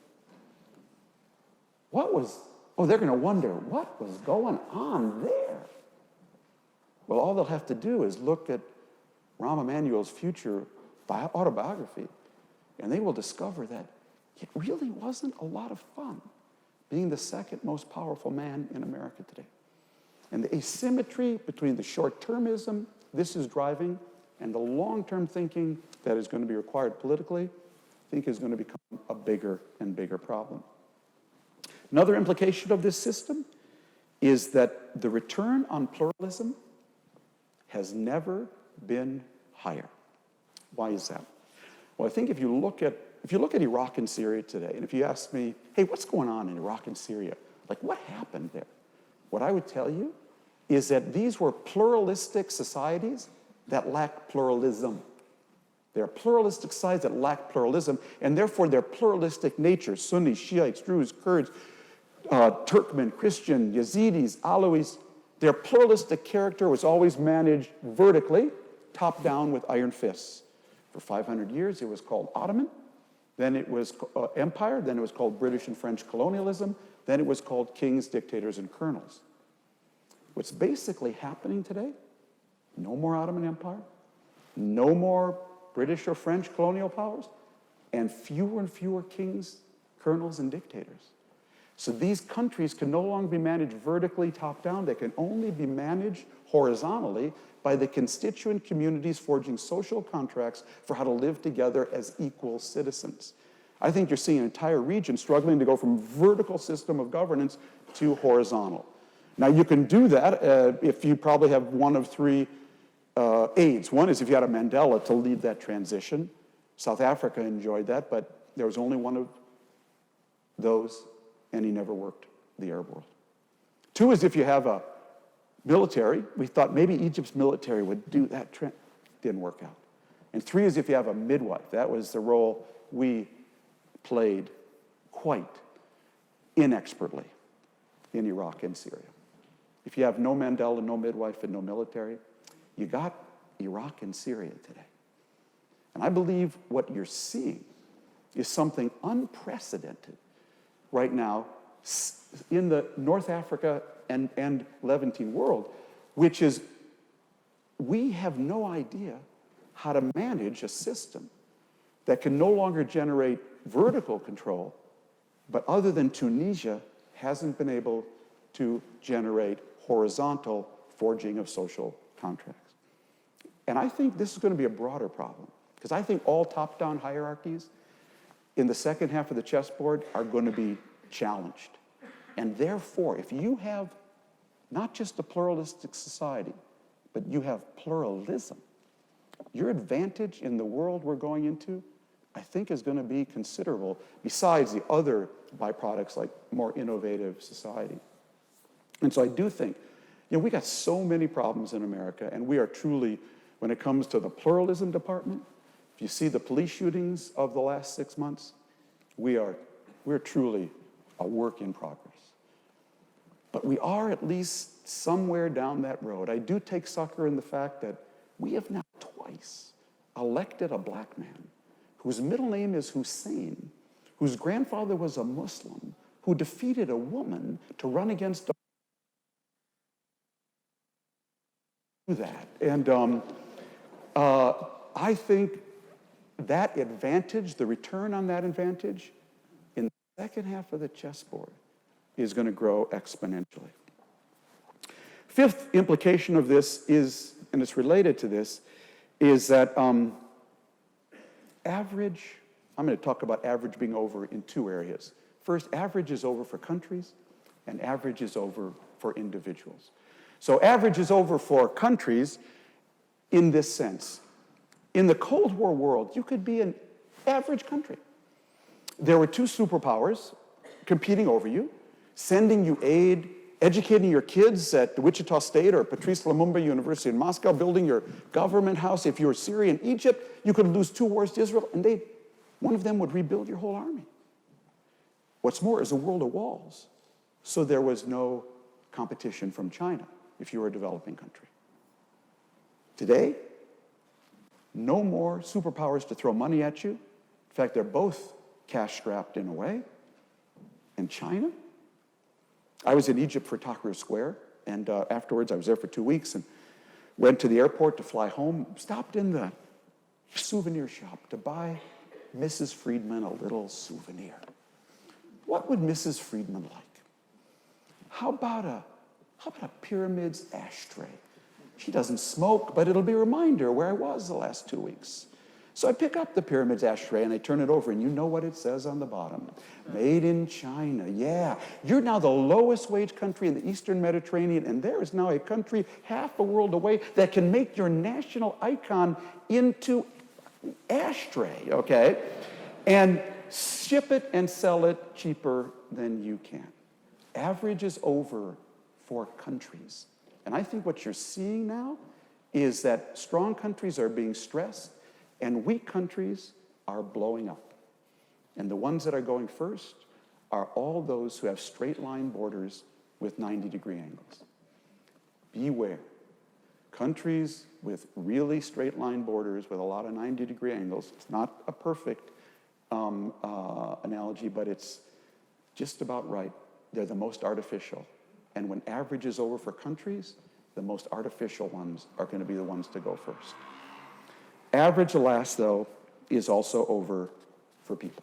They're going to wonder, what was going on there? Well, all they'll have to do is look at Rahm Emanuel's future autobiography, and they will discover that it really wasn't a lot of fun being the second most powerful man in America today. And the asymmetry between the short-termism this is driving and the long-term thinking that is going to be required politically, I think is going to become a bigger and bigger problem. Another implication of this system is that the return on pluralism has never been higher. Why is that? Well, I think if you look at Iraq and Syria today, and if you ask me, hey, what's going on in Iraq and Syria? Like, what happened there? What I would tell you is that these were pluralistic societies that lacked pluralism. They're pluralistic societies that lack pluralism, and therefore their pluralistic nature, Sunnis, Shiites, Druze, Kurds, Turkmen, Christian, Yazidis, Alawis, their pluralistic character was always managed vertically, top down with iron fists. For 500 years, it was called Ottoman, then it was Empire, then it was called British and French colonialism, then it was called kings, dictators, and colonels. What's basically happening today, no more Ottoman Empire, no more British or French colonial powers, and fewer kings, colonels, and dictators. So these countries can no longer be managed vertically top-down. They can only be managed horizontally by the constituent communities forging social contracts for how to live together as equal citizens. I think you're seeing an entire region struggling to go from vertical system of governance to horizontal. Now, you can do that if you probably have one of three aids. One is if you had a Mandela to lead that transition. South Africa enjoyed that, but there was only one of those, and he never worked the Arab world. Two is if you have a military. We thought maybe Egypt's military would do that. Didn't work out. And three is if you have a midwife. That was the role we played quite inexpertly in Iraq and Syria. If you have no Mandela, no midwife, and no military, you got Iraq and Syria today. And I believe what you're seeing is something unprecedented right now in the North Africa and Levantine world, which is we have no idea how to manage a system that can no longer generate vertical control, but other than Tunisia, hasn't been able to generate horizontal forging of social contracts. And I think this is going to be a broader problem, because I think all top-down hierarchies in the second half of the chessboard are going to be challenged. And therefore, if you have not just a pluralistic society, but you have pluralism, your advantage in the world we're going into, I think, is going to be considerable, besides the other byproducts like more innovative society. And so I do think, we got so many problems in America, and we are truly, when it comes to the pluralism department, if you see the police shootings of the last 6 months, we're truly a work in progress. But we are at least somewhere down that road. I do take succor in the fact that we have now twice elected a black man whose middle name is Hussein, whose grandfather was a Muslim, who defeated a woman to run against that. And I think that advantage, the return on that advantage, in the second half of the chessboard is going to grow exponentially. Fifth implication of this is, and it's related to this, is that average, I'm going to talk about average being over in two areas. First, average is over for countries, and average is over for individuals. So average is over for countries in this sense. In the Cold War world, you could be an average country. There were two superpowers competing over you, sending you aid, educating your kids at Wichita State or Patrice Lumumba University in Moscow, building your government house. If you were Syria and Egypt, you could lose 2 wars to Israel, and one of them would rebuild your whole army. What's more, is a world of walls. So there was no competition from China if you were a developing country. Today, no more superpowers to throw money at you. In fact, they're both cash-strapped in a way. And China? I was in Egypt for Tahrir Square, and afterwards I was there for 2 weeks and went to the airport to fly home, stopped in the souvenir shop to buy Mrs. Friedman a little souvenir. What would Mrs. Friedman like? How about a Pyramids ashtray? She doesn't smoke, but it'll be a reminder where I was the last 2 weeks. So I pick up the Pyramids ashtray and I turn it over, and you know what it says on the bottom. Made in China. Yeah. You're now the lowest wage country in the Eastern Mediterranean, and there is now a country half a world away that can make your national icon into ashtray, okay? And ship it and sell it cheaper than you can. Average is over for countries. And I think what you're seeing now is that strong countries are being stressed and weak countries are blowing up. And the ones that are going first are all those who have straight line borders with 90-degree angles. Beware. Countries with really straight line borders with a lot of 90-degree angles, it's not a perfect analogy, but it's just about right. They're the most artificial. And when average is over for countries, the most artificial ones are going to be the ones to go first. Average, alas, though, is also over for people.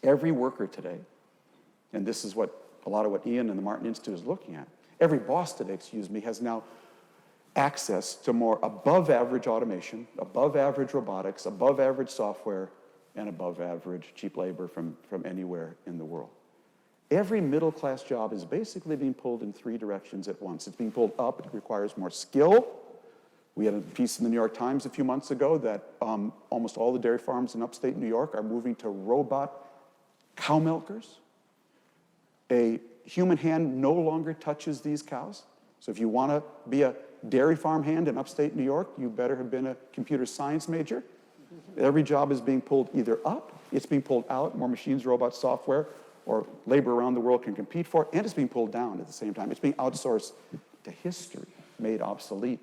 Every worker today, and this is what a lot of what Ian and the Martin Institute is looking at, every boss today, has now access to more above average automation, above average robotics, above average software, and above average cheap labor from anywhere in the world. Every middle class job is basically being pulled in three directions at once. It's being pulled up, it requires more skill. We had a piece in the New York Times a few months ago that almost all the dairy farms in upstate New York are moving to robot cow milkers. A human hand no longer touches these cows. So if you want to be a dairy farm hand in upstate New York, you better have been a computer science major. Every job is being pulled either up, it's being pulled out, more machines, robots, software, or labor around the world can compete for, and it's being pulled down at the same time. It's being outsourced to history, made obsolete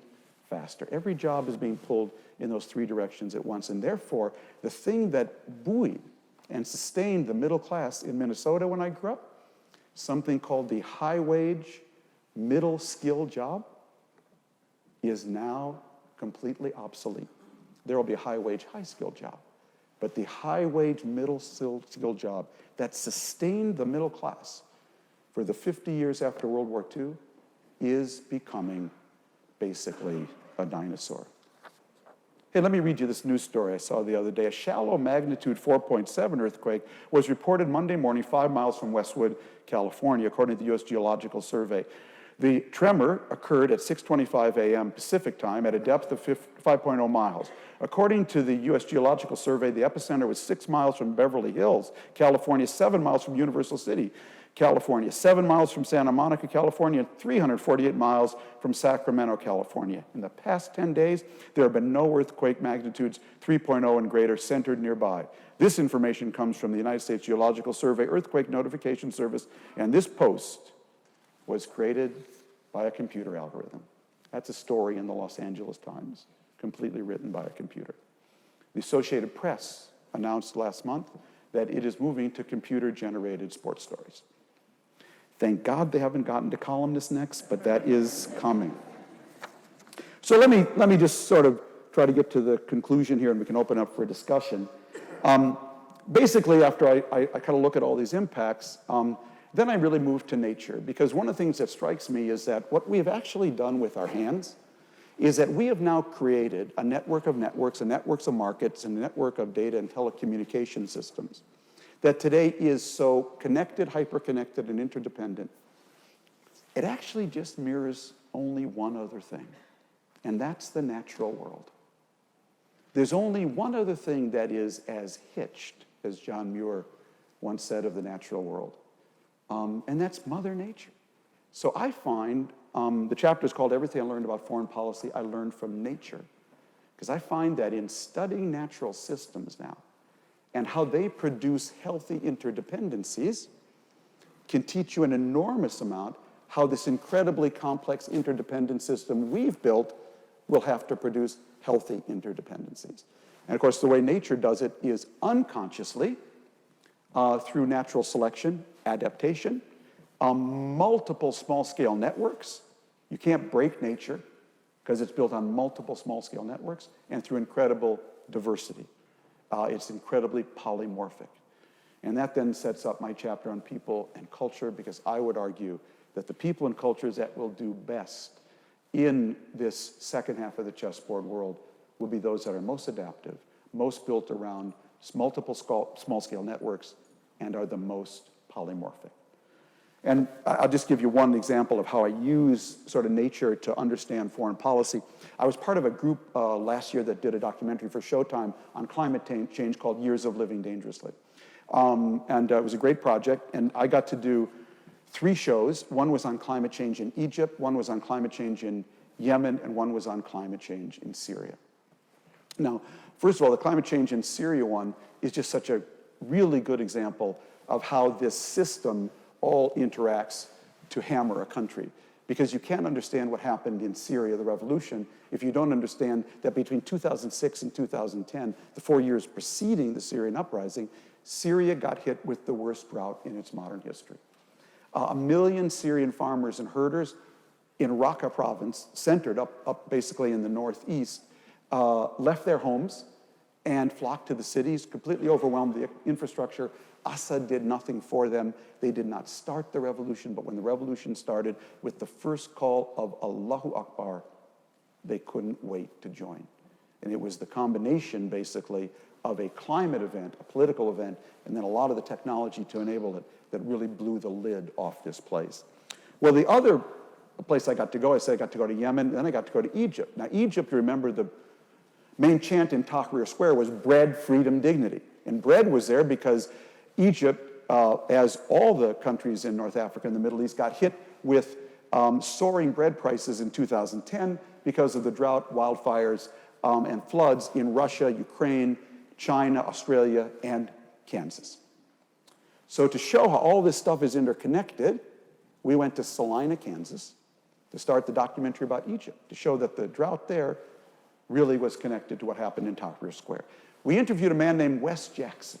faster. Every job is being pulled in those three directions at once, and therefore, the thing that buoyed and sustained the middle class in Minnesota when I grew up, something called the high-wage, middle-skill job, is now completely obsolete. There will be a high-wage, high-skill job. But the high-wage, middle-skill job that sustained the middle class for the 50 years after World War II is becoming basically a dinosaur. Hey, let me read you this news story I saw the other day. A shallow magnitude 4.7 earthquake was reported Monday morning 5 miles from Westwood, California, according to the U.S. Geological Survey. The tremor occurred at 6:25 a.m. Pacific time at a depth of 5.0 miles. According to the U.S. Geological Survey, the epicenter was 6 miles from Beverly Hills, California, 7 miles from Universal City, California, 7 miles from Santa Monica, California, and 348 miles from Sacramento, California. In the past 10 days, there have been no earthquake magnitudes 3.0 and greater centered nearby. This information comes from the United States Geological Survey Earthquake Notification Service, and this post was created by a computer algorithm. That's a story in the Los Angeles Times, completely written by a computer. The Associated Press announced last month that it is moving to computer-generated sports stories. Thank God they haven't gotten to columnists next, but that is coming. So let me just sort of try to get to the conclusion here, and we can open up for discussion. Basically, after I kind of look at all these impacts, then I really move to nature, because one of the things that strikes me is that what we have actually done with our hands is that we have now created a network of networks, a network of markets, and a network of data and telecommunication systems that today is so connected, hyper-connected, and interdependent. It actually just mirrors only one other thing, and that's the natural world. There's only one other thing that is as hitched, as John Muir once said of the natural world. And that's Mother Nature. So I find, the chapter is called Everything I Learned About Foreign Policy, I Learned from Nature. Because I find that in studying natural systems now, and how they produce healthy interdependencies, can teach you an enormous amount how this incredibly complex interdependent system we've built will have to produce healthy interdependencies. And of course, the way nature does it is unconsciously, through natural selection, adaptation, multiple small-scale networks. You can't break nature because it's built on multiple small-scale networks, and through incredible diversity. It's incredibly polymorphic. And that then sets up my chapter on people and culture, because I would argue that the people and cultures that will do best in this second half of the chessboard world will be those that are most adaptive, most built around multiple small-scale networks, and are the most polymorphic. And I'll just give you one example of how I use sort of nature to understand foreign policy. I was part of a group last year that did a documentary for Showtime on climate change called Years of Living Dangerously. And it was a great project, and I got to do 3 shows. One was on climate change in Egypt, one was on climate change in Yemen, and one was on climate change in Syria. Now, first of all, the climate change in Syria one is just such a really good example of how this system all interacts to hammer a country. Because you can't understand what happened in Syria, the revolution, if you don't understand that between 2006 and 2010, the 4 years preceding the Syrian uprising, Syria got hit with the worst drought in its modern history. 1 million Syrian farmers and herders in Raqqa province, centered up basically in the northeast, left their homes and flocked to the cities, completely overwhelmed the infrastructure. Assad did nothing for them. They did not start the revolution, but when the revolution started with the first call of Allahu Akbar, they couldn't wait to join. And it was the combination, basically, of a climate event, a political event, and then a lot of the technology to enable it that really blew the lid off this place. Well, the other place I got to go, I said I got to go to Yemen, then I got to go to Egypt. Now, Egypt, remember, the main chant in Tahrir Square was bread, freedom, dignity. And bread was there because Egypt, as all the countries in North Africa and the Middle East, got hit with soaring bread prices in 2010 because of the drought, wildfires, and floods in Russia, Ukraine, China, Australia, and Kansas. So to show how all this stuff is interconnected, we went to Salina, Kansas, to start the documentary about Egypt, to show that the drought there really was connected to what happened in Tahrir Square. We interviewed a man named Wes Jackson.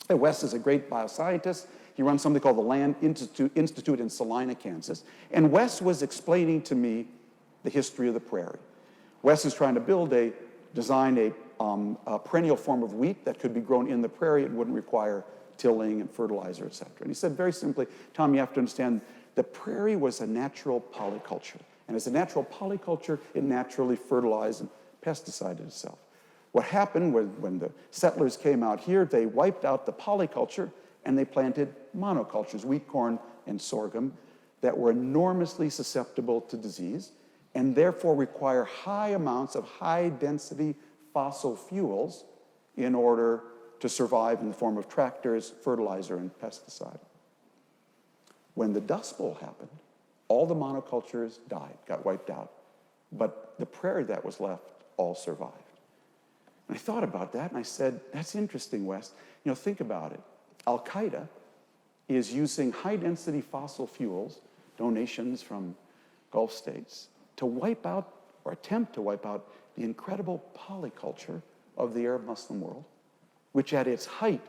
Wes is a great bioscientist. He runs something called the Land Institute in Salina, Kansas. And Wes was explaining to me the history of the prairie. Wes is trying to design a perennial form of wheat that could be grown in the prairie. It wouldn't require tilling and fertilizer, et cetera. And he said very simply, Tom, you have to understand the prairie was a natural polyculture. And as a natural polyculture, it naturally fertilized and pesticided itself. What happened when the settlers came out here, they wiped out the polyculture and they planted monocultures, wheat, corn, and sorghum, that were enormously susceptible to disease and therefore require high amounts of high-density fossil fuels in order to survive in the form of tractors, fertilizer, and pesticide. When the Dust Bowl happened, all the monocultures died, got wiped out, but the prairie that was left all survived. And I thought about that, and I said, that's interesting, Wes. You know, think about it. Al-Qaeda is using high-density fossil fuels, donations from Gulf states, to wipe out, or attempt to wipe out, the incredible polyculture of the Arab Muslim world, which at its height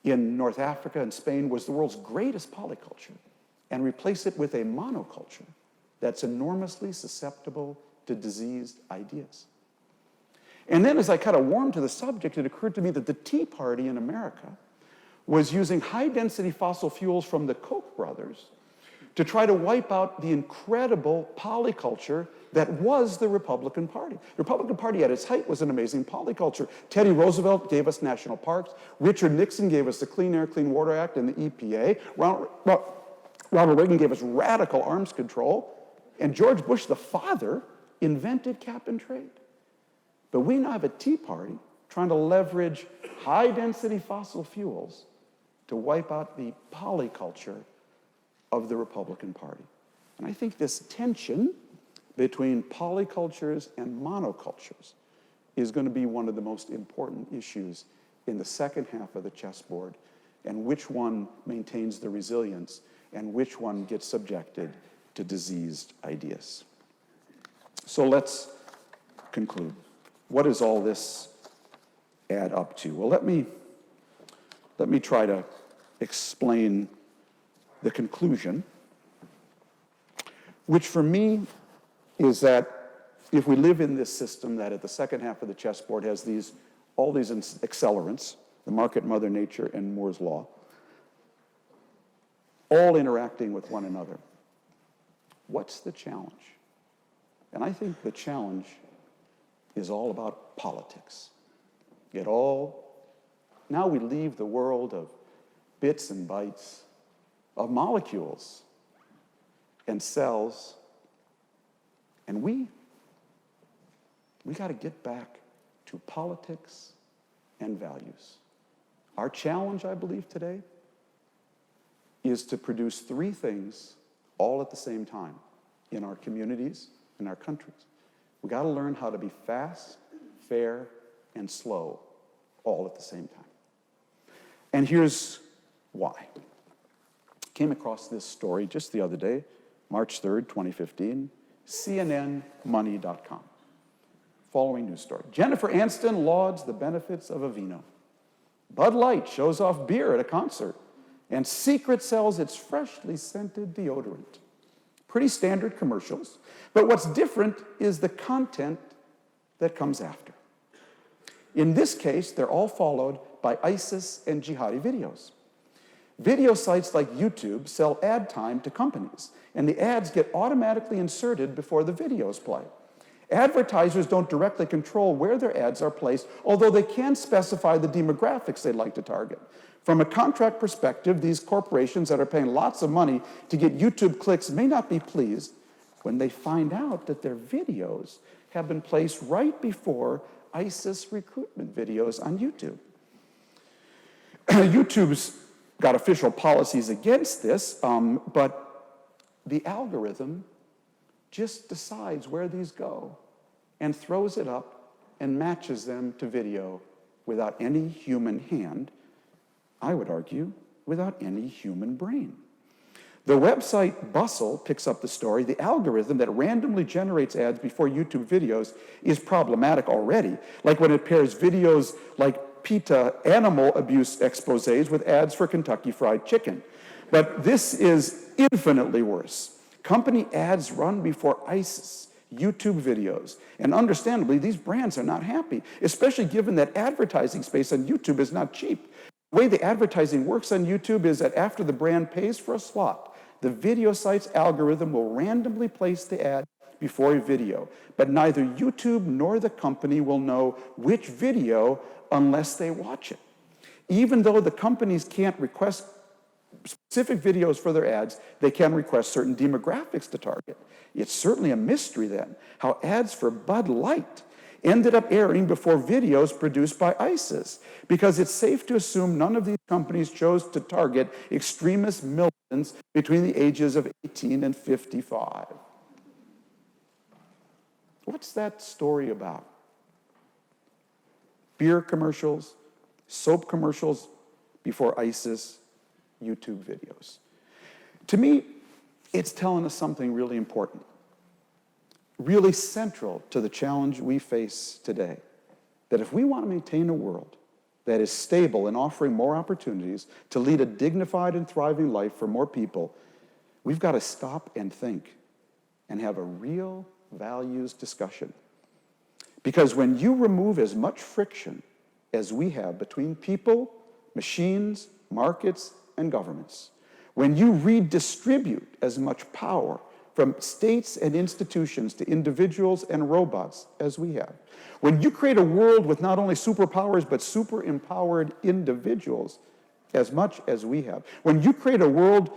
in North Africa and Spain was the world's greatest polyculture, and replace it with a monoculture that's enormously susceptible to diseased ideas. And then as I kind of warmed to the subject, it occurred to me that the Tea Party in America was using high-density fossil fuels from the Koch brothers to try to wipe out the incredible polyculture that was the Republican Party. The Republican Party at its height was an amazing polyculture. Teddy Roosevelt gave us national parks. Richard Nixon gave us the Clean Air, Clean Water Act and the EPA. Ronald Reagan gave us radical arms control. And George Bush, the father, invented cap and trade. But we now have a Tea Party trying to leverage high-density fossil fuels to wipe out the polyculture of the Republican Party. And I think this tension between polycultures and monocultures is going to be one of the most important issues in the second half of the chessboard, and which one maintains the resilience and which one gets subjected to diseased ideas. So let's conclude. What does all this add up to? Well, let me try to explain the conclusion, which for me is that if we live in this system that at the second half of the chessboard has all these accelerants, the market, Mother Nature, and Moore's Law, all interacting with one another, what's the challenge? And I think the challenge is all about politics. Now we leave the world of bits and bytes, of molecules and cells, and we got to get back to politics and values. Our challenge, I believe, today is to produce three things all at the same time in our communities, in our countries. We got to learn how to be fast, fair, and slow all at the same time. And here's why. Came across this story just the other day, March 3rd, 2015, CNNmoney.com. Following news story. Jennifer Aniston lauds the benefits of a vino. Bud Light shows off beer at a concert. And Secret sells its freshly scented deodorant. Pretty standard commercials. But what's different is the content that comes after. In this case, they're all followed by ISIS and jihadi videos. Video sites like YouTube sell ad time to companies, and the ads get automatically inserted before the videos play. Advertisers don't directly control where their ads are placed, although they can specify the demographics they'd like to target. From a contract perspective, these corporations that are paying lots of money to get YouTube clicks may not be pleased when they find out that their videos have been placed right before ISIS recruitment videos on YouTube. YouTube's got official policies against this, but the algorithm just decides where these go and throws it up and matches them to video without any human hand, I would argue, without any human brain. The website Bustle picks up the story. The algorithm that randomly generates ads before YouTube videos is problematic already, like when it pairs videos like PETA animal abuse exposés with ads for Kentucky Fried Chicken. But this is infinitely worse. Company ads run before ISIS YouTube videos. And understandably, these brands are not happy, especially given that advertising space on YouTube is not cheap. The way the advertising works on YouTube is that after the brand pays for a slot, the video site's algorithm will randomly place the ad before a video. But neither YouTube nor the company will know which video unless they watch it. Even though the companies can't request specific videos for their ads, they can request certain demographics to target. It's certainly a mystery then how ads for Bud Light ended up airing before videos produced by ISIS, because it's safe to assume none of these companies chose to target extremist militants between the ages of 18 and 55. What's that story about? Beer commercials, soap commercials before ISIS YouTube videos. To me, it's telling us something really important, really central to the challenge we face today, that if we want to maintain a world that is stable and offering more opportunities to lead a dignified and thriving life for more people, we've got to stop and think and have a real values discussion. Because when you remove as much friction as we have between people, machines, markets, and governments, when you redistribute as much power from states and institutions to individuals and robots as we have, when you create a world with not only superpowers but super empowered individuals as much as we have, when you create a world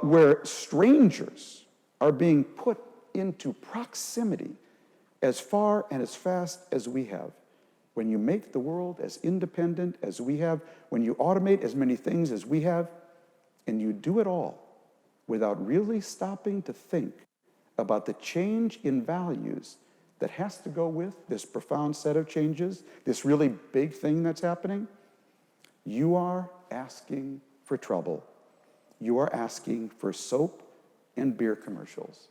where strangers are being put into proximity as far and as fast as we have, when you make the world as independent as we have, when you automate as many things as we have, and you do it all without really stopping to think about the change in values that has to go with this profound set of changes, this really big thing that's happening, you are asking for trouble. You are asking for soap and beer commercials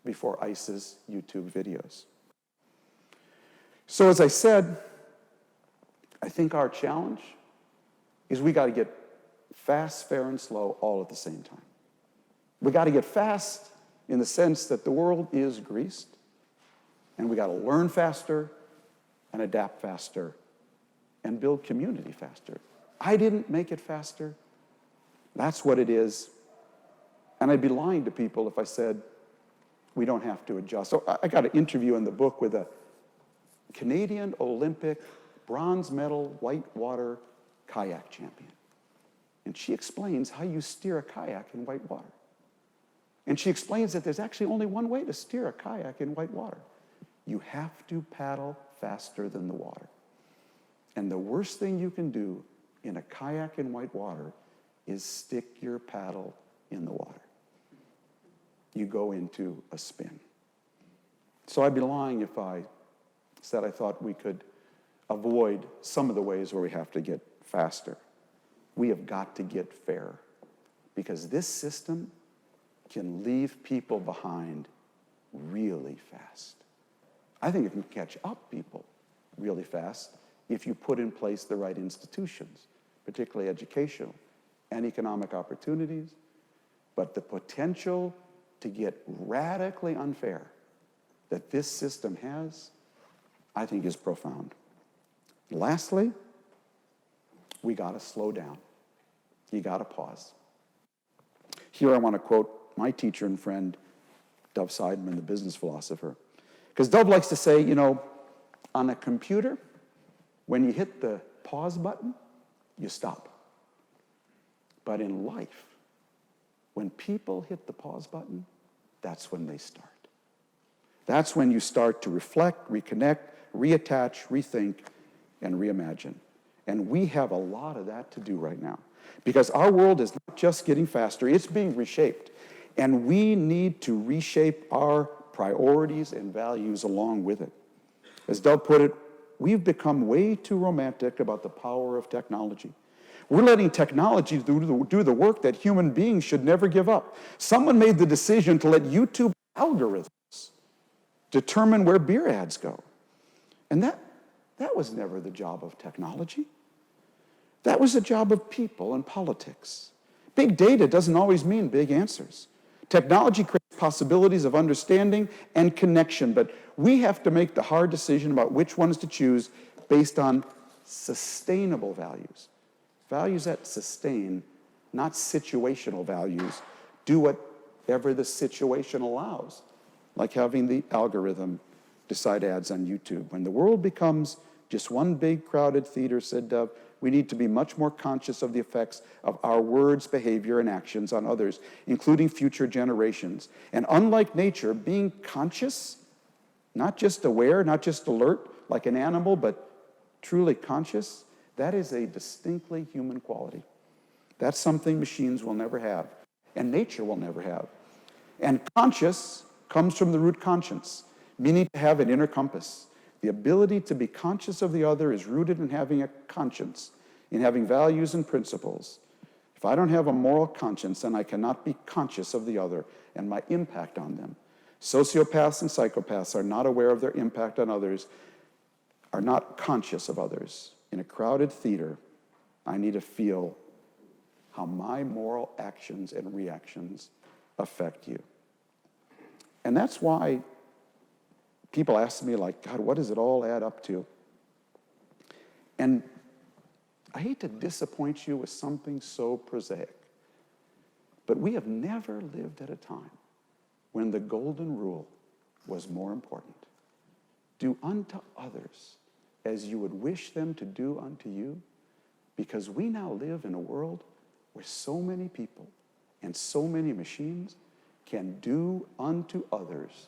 before ISIS YouTube videos. So as I said, I think our challenge is we got to get fast, fair, and slow all at the same time. We got to get fast in the sense that the world is greased, and we got to learn faster and adapt faster and build community faster. I didn't make it faster. That's what it is. And I'd be lying to people if I said we don't have to adjust. So I got an interview in the book with a Canadian Olympic bronze medal whitewater kayak champion. And she explains how you steer a kayak in white water. And she explains that there's actually only one way to steer a kayak in white water. You have to paddle faster than the water. And the worst thing you can do in a kayak in white water is stick your paddle in the water. You go into a spin. So I'd be lying if I said I thought we could avoid some of the ways where we have to get faster. We have got to get fair, because this system can leave people behind really fast. I think it can catch up people really fast if you put in place the right institutions, particularly educational and economic opportunities. But the potential to get radically unfair that this system has, I think, is profound. Lastly, we got to slow down. You got to pause. Here I want to quote my teacher and friend, Dov Seidman, the business philosopher. Because Dov likes to say, you know, on a computer, when you hit the pause button, you stop. But in life, when people hit the pause button, that's when they start. That's when you start to reflect, reconnect, reattach, rethink, and reimagine. And we have a lot of that to do right now. Because our world is not just getting faster, it's being reshaped. And we need to reshape our priorities and values along with it. As Doug put it, we've become way too romantic about the power of technology. We're letting technology do the work that human beings should never give up. Someone made the decision to let YouTube algorithms determine where beer ads go. And that was never the job of technology. That was the job of people and politics. Big data doesn't always mean big answers. Technology creates possibilities of understanding and connection, but we have to make the hard decision about which ones to choose based on sustainable values. Values that sustain, not situational values. Do whatever the situation allows, like having the algorithm decide ads on YouTube. When the world becomes just one big crowded theater, said Dov, we need to be much more conscious of the effects of our words, behavior, and actions on others, including future generations. And unlike nature, being conscious, not just aware, not just alert, like an animal, but truly conscious, that is a distinctly human quality. That's something machines will never have, and nature will never have. And conscious comes from the root conscience, meaning to have an inner compass. The ability to be conscious of the other is rooted in having a conscience, in having values and principles. If I don't have a moral conscience, then I cannot be conscious of the other and my impact on them. Sociopaths and psychopaths are not aware of their impact on others, are not conscious of others. In a crowded theater, I need to feel how my moral actions and reactions affect you. And that's why people ask me, like, God, what does it all add up to? And I hate to disappoint you with something so prosaic, but we have never lived at a time when the golden rule was more important. Do unto others as you would wish them to do unto you, because we now live in a world where so many people and so many machines can do unto others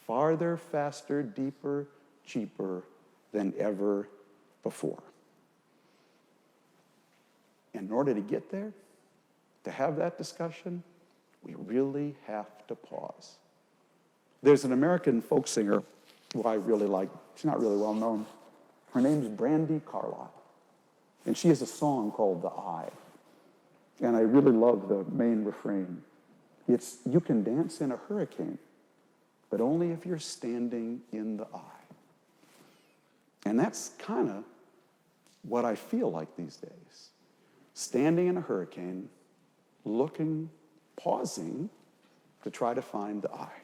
farther, faster, deeper, cheaper than ever before. In order to get there, to have that discussion, we really have to pause. There's an American folk singer who I really like. She's not really well known. Her name's Brandi Carlile, and she has a song called The Eye. And I really love the main refrain. It's, you can dance in a hurricane, but only if you're standing in the eye. And that's kind of what I feel like these days. Standing in a hurricane, looking, pausing to try to find the eye.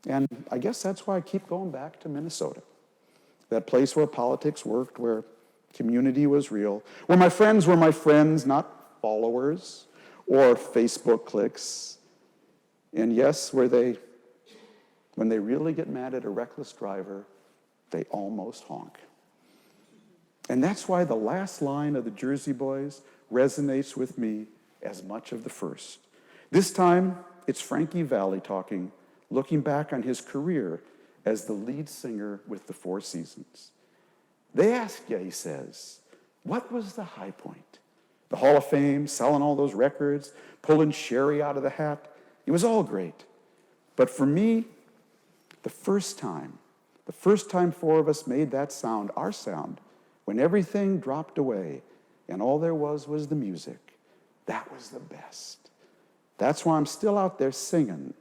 And I guess that's why I keep going back to Minnesota, that place where politics worked, where community was real, where my friends were my friends, not followers or Facebook clicks. And yes, when they really get mad at a reckless driver, they almost honk. And that's why the last line of the Jersey Boys resonates with me as much of the first. This time, it's Frankie Valli talking, looking back on his career as the lead singer with the Four Seasons. They ask you, he says, what was the high point? The Hall of Fame, selling all those records, pulling Sherry out of the hat. It was all great. But for me, the first time four of us made that sound, our sound, when everything dropped away and all there was the music, that was the best. That's why I'm still out there singing,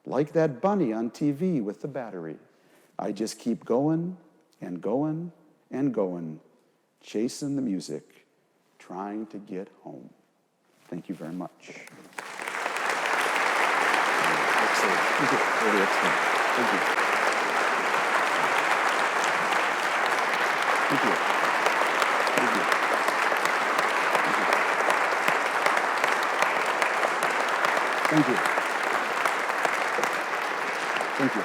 like that bunny on TV with the battery. I just keep going and going and going, chasing the music, trying to get home. Thank you very much. Excellent. Thank you. Really excellent. Thank you. Thank you. Thank you. Thank you. Thank you.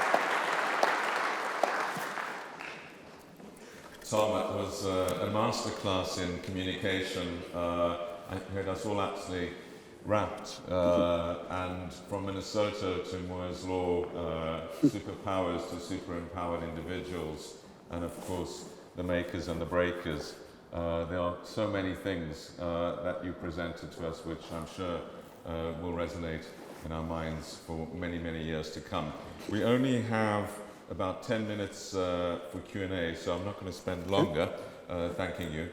Tom, that was a masterclass in communication. I heard us all absolutely rapt. And from Minnesota to Moore's Law, superpowers to super empowered individuals, and of course the makers and the breakers. There are so many things that you presented to us, which I'm sure will resonate in our minds for many, many years to come. We only have about 10 minutes for Q&A, so I'm not going to spend longer thanking you.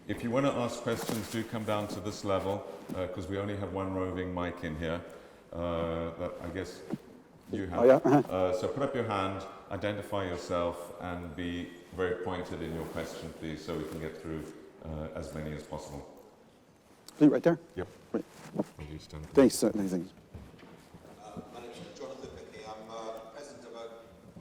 If you want to ask questions, do come down to this level, because we only have one roving mic in here that I guess you have. Oh, yeah? So put up your hand, identify yourself, and be very pointed in your question, please, so we can get through as many as possible. Right there? Yep. Right. Thanks. Thanks. My name is Jonathan Pickey. I'm president of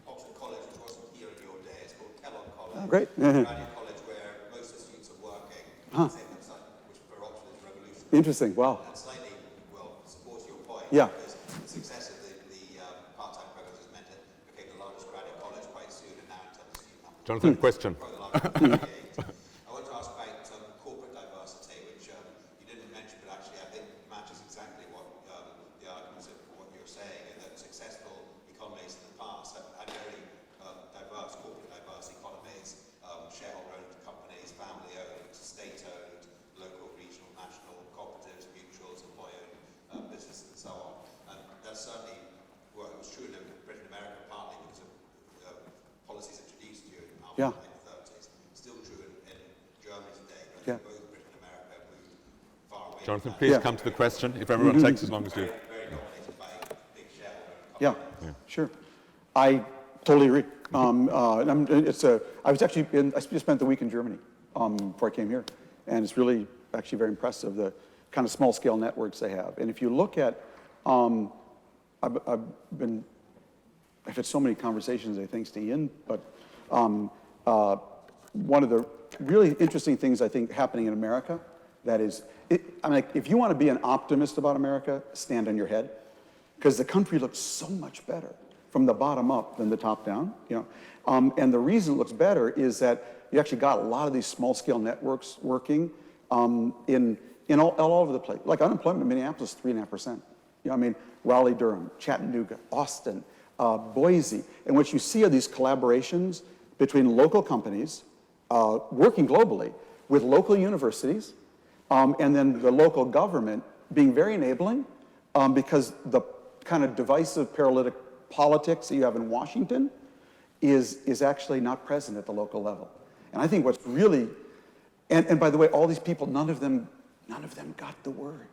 Oxford College, which wasn't here in your day. It's called Kellogg College. Oh, great. It's a graduate college where most of the students are working. Same website, which for Oxford is revolutionary. Interesting. Wow. And slightly, well, supports your point. Yeah. Because the success of the part-time programs has meant it became the largest graduate college quite soon, and now in terms of student numbers. Jonathan, question. I want to ask about corporate diversity, which you didn't mention, but actually I think matches exactly what the arguments of what you're saying, and that successful economies in the past have had very diverse, corporate diverse economies, shareholder-owned companies, family-owned, state-owned, local, regional, national, cooperatives, mutuals, employee-owned businesses, and so on. And that's certainly what was true in Britain and America, partly because of policies introduced during Yeah. the 1930s. Still true in Germany today, but Yeah. both Britain and America have moved far away. Jonathan, from please Yeah. come to the question, if everyone takes as long as you. very dominated by big shareholder Yeah, companies. sure. I totally agree. I was actually I just spent the week in Germany before I came here, and it's really actually very impressive, the kind of small scale networks they have. And if you look at, I've had so many conversations, thanks to Ian, but one of the really interesting things I think happening in America, that is, if you want to be an optimist about America, stand on your head, because the country looks so much better from the bottom up than the top down. And the reason it looks better is that you actually got a lot of these small-scale networks working in all over the place. Like unemployment in Minneapolis, 3.5%. Raleigh-Durham, Chattanooga, Austin, Boise. And what you see are these collaborations between local companies working globally with local universities, and then the local government being very enabling, because the kind of divisive paralytic politics that you have in Washington is actually not present at the local level. And I think what's really, and by the way, all these people, none of them got the word.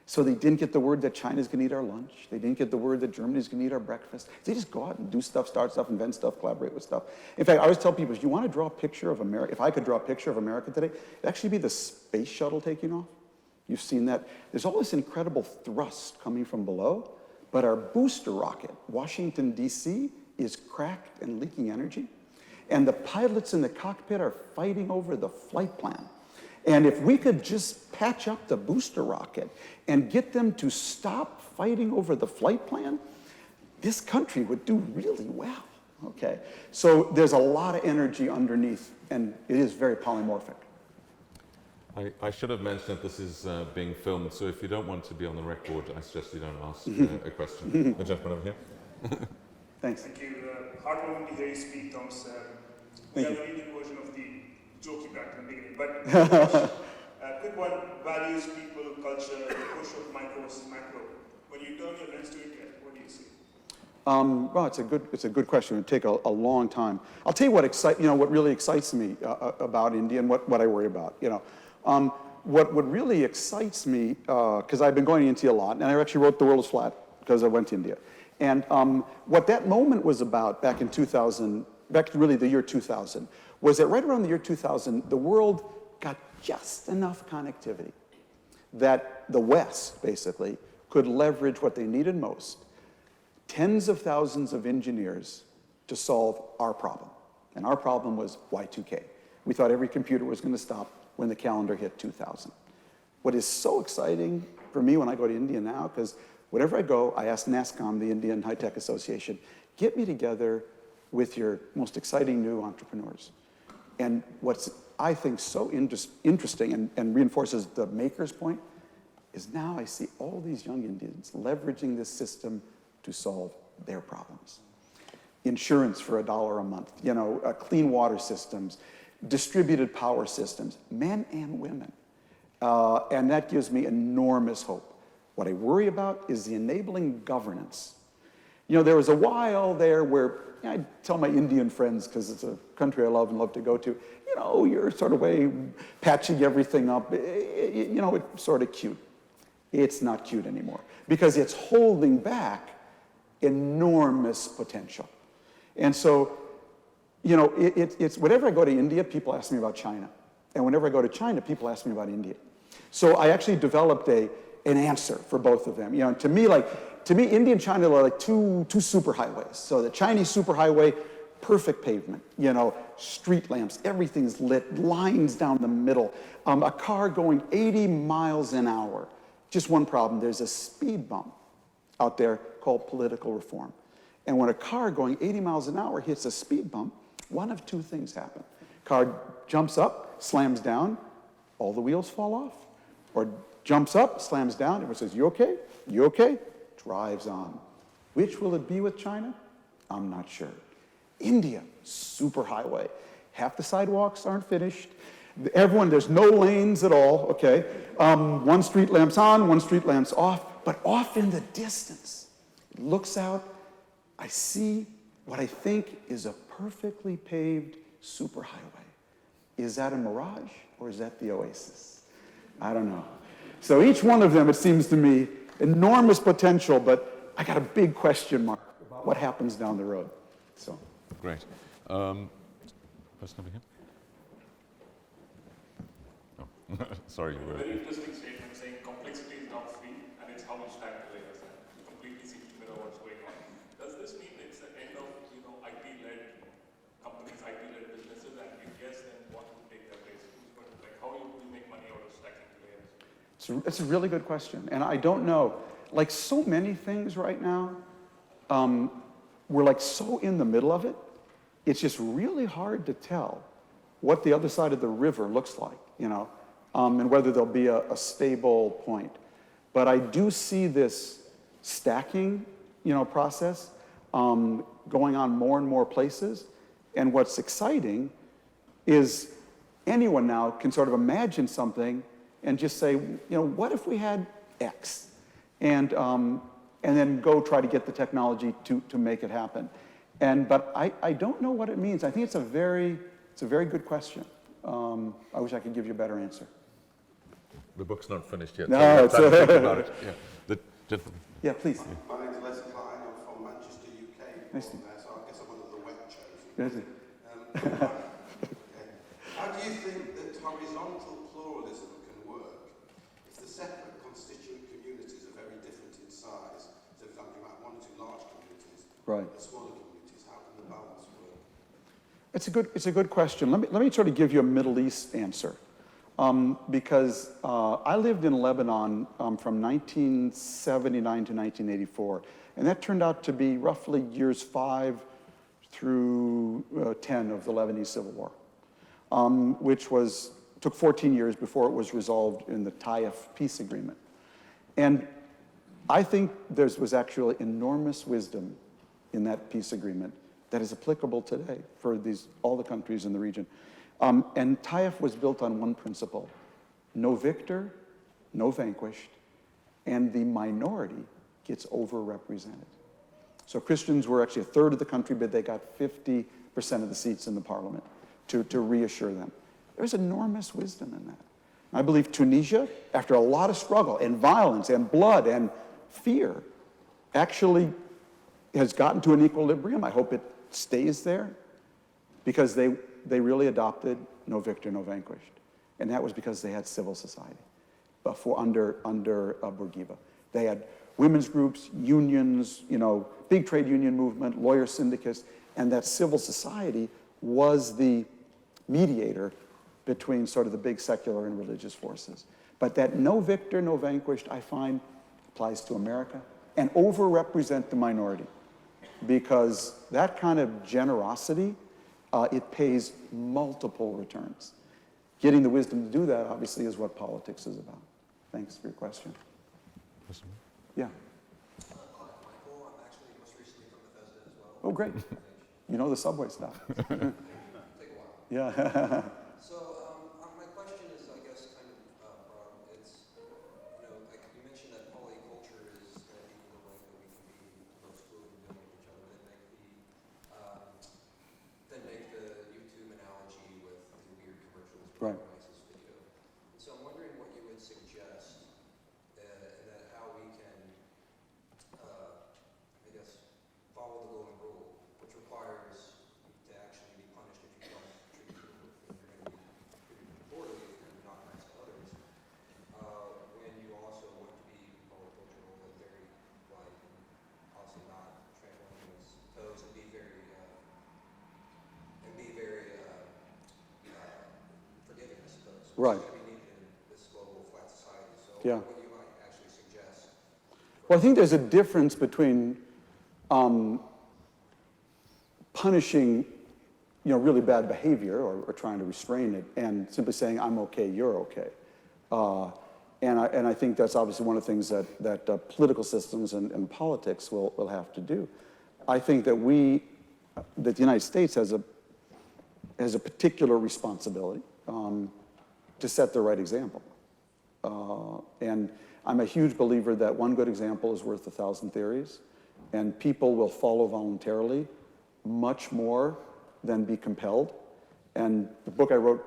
So they didn't get the word that China's going to eat our lunch. They didn't get the word that Germany's going to eat our breakfast. They just go out and do stuff, start stuff, invent stuff, collaborate with stuff. In fact, I always tell people, if you want to draw a picture of America, if I could draw a picture of America today, it'd actually be the space shuttle taking off. You've seen that. There's all this incredible thrust coming from below, but our booster rocket, Washington, D.C., is cracked and leaking energy. And the pilots in the cockpit are fighting over the flight plan. And if we could just patch up the booster rocket and get them to stop fighting over the flight plan, this country would do really well, okay? So there's a lot of energy underneath, and it is very polymorphic. I should have mentioned that this is being filmed, so if you don't want to be on the record, I suggest you don't ask a question. The gentleman over here. Thanks. Thank you. Heartwarming to hear you speak, Thomas. We have a reading version of the joke you back in the beginning. But Quick one, values, people, culture, the push of micro versus macro. When you turn your lens to India, what do you see? Well, it's a good question. It would take a long time. I'll tell you what really excites me about India and what I worry about. What really excites me, because I've been going to India a lot, and I actually wrote The World is Flat because I went to India. And what that moment was about back in 2000, back to really the year 2000, was that right around the year 2000, the world got just enough connectivity that the West, basically, could leverage what they needed most, tens of thousands of engineers to solve our problem. And our problem was Y2K. We thought every computer was going to stop when the calendar hit 2000. What is so exciting for me when I go to India now, because whenever I go, I ask NASSCOM, the Indian High Tech Association, get me together with your most exciting new entrepreneurs. And what's, I think, so interesting and reinforces the maker's point is now I see all these young Indians leveraging this system to solve their problems. Insurance for $1 a month, clean water systems, distributed power systems, men and women. And that gives me enormous hope. What I worry about is the enabling governance. There was a while there where I tell my Indian friends, because it's a country I love and love to go to, you're sort of patching everything up. It's sort of cute. It's not cute anymore because it's holding back enormous potential. And so, it's whenever I go to India, people ask me about China. And whenever I go to China, people ask me about India. So I actually developed an answer for both of them. To me, India and China are like two superhighways. So the Chinese superhighway, perfect pavement, street lamps, everything's lit, lines down the middle, a car going 80 miles an hour. Just one problem, there's a speed bump out there called political reform. And when a car going 80 miles an hour hits a speed bump, one of two things happen. Car jumps up, slams down, all the wheels fall off. Or jumps up, slams down, everyone says, you okay? You okay? Drives on. Which will it be with China? I'm not sure. India, superhighway. Half the sidewalks aren't finished. There's no lanes at all, okay? One street lamp's on, one street lamp's off, but off in the distance, it looks out, I see what I think is a perfectly paved superhighway. Is that a mirage or is that the oasis? I don't know. So each one of them, it seems to me, enormous potential, but I got a big question mark about what happens down the road. So great. Person over here. Oh, sorry. You were. Very interesting statement saying complexity is not free and it's how much time to layers and completely seems to mirror what's going on. Does this mean it's the end of IT-led companies, IT-led businesses, and if yes, then what would take their place? How will we make money out of stacking layers? it's a really good question, and I don't know. Like so many things right now, we're like so in the middle of it. It's just really hard to tell what the other side of the river looks like, and whether there'll be a stable point. But I do see this stacking, process going on more and more places. And what's exciting is anyone now can sort of imagine something and just say, what if we had X? And then go try to get the technology to make it happen. But I don't know what it means. I think it's a very good question. I wish I could give you a better answer. The book's not finished yet. No, so think about it. Yeah. The gentleman. Yeah, please. My name's Les Klein. I'm from Manchester, UK. Nice to- So I guess I'm one of the wet chosen. Yes, sir. Okay. How do you think that horizontal pluralism can work if the separate constituent communities are very different in size? So, for example, you might have one or two large communities, Right. the smaller communities. How can the balance work? It's a good question. Let me sort of give you a Middle East answer. Because I lived in Lebanon from 1979 to 1984, and that turned out to be roughly years 5 through 10 of the Lebanese Civil War, which took 14 years before it was resolved in the Taif peace agreement. And I think there was actually enormous wisdom in that peace agreement that is applicable today for all the countries in the region. And Taif was built on one principle. no victor, no vanquished, and the minority gets overrepresented. So Christians were actually a third of the country, but they got 50% of the seats in the parliament to reassure them. There's enormous wisdom in that. I believe Tunisia, after a lot of struggle and violence and blood and fear, actually has gotten to an equilibrium. I hope it stays there, because they really adopted no victor, no vanquished. And that was because they had civil society before, under Bourguiba. They had women's groups, unions, big trade union movement, lawyer syndicates, and that civil society was the mediator between sort of the big secular and religious forces. But that no victor, no vanquished, I find applies to America, and overrepresent the minority, because that kind of generosity, it pays multiple returns. Getting the wisdom to do that, obviously, is what politics is about. Thanks for your question. Yeah. Hi, Michael. I'm actually most recently from Bethesda as well. Oh, great. You know the subway stuff. Take a while. Yeah. So my question is, I guess, kind of broad. It's, like you mentioned that polyculture is going to be the way that we can be most fluid in dealing with each other. Then make the YouTube analogy with the weird commercials for Right. the ISIS video. And so I'm wondering what you would suggest, that how we can, I guess, follow the golden rule, which requires to actually be punished if you don't treat people, if you're going to be treated poorly, if you're going to be not nice to others. When you also want to be polycultural and very polite, and also not trample on anyone's toes, and be very forgiving, I suppose. Right. Which is going to be needed in this global flat society. So Yeah. what you might actually suggest. Well, I think there's a difference between punishing, really bad behavior or trying to restrain it, and simply saying, I'm okay, you're okay. And I think that's obviously one of the things that political systems and politics will have to do. I think that the United States has a particular responsibility to set the right example. And I'm a huge believer that one good example is worth 1,000 theories, and people will follow voluntarily much more than be compelled. And the book I wrote,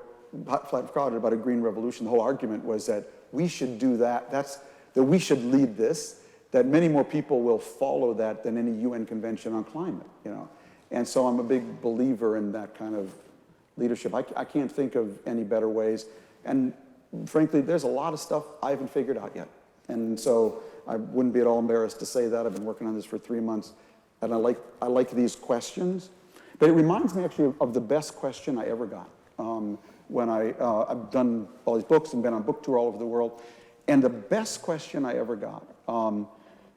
Hot, Flat, and Crowded, about a green revolution, the whole argument was that we should do that, that we should lead this, that many more people will follow that than any UN convention on climate, And so I'm a big believer in that kind of leadership. I can't think of any better ways. And frankly, there's a lot of stuff I haven't figured out yet. And so I wouldn't be at all embarrassed to say that. I've been working on this for 3 months, and I like these questions. But it reminds me actually of the best question I ever got when I've done all these books and been on book tour all over the world. And the best question I ever got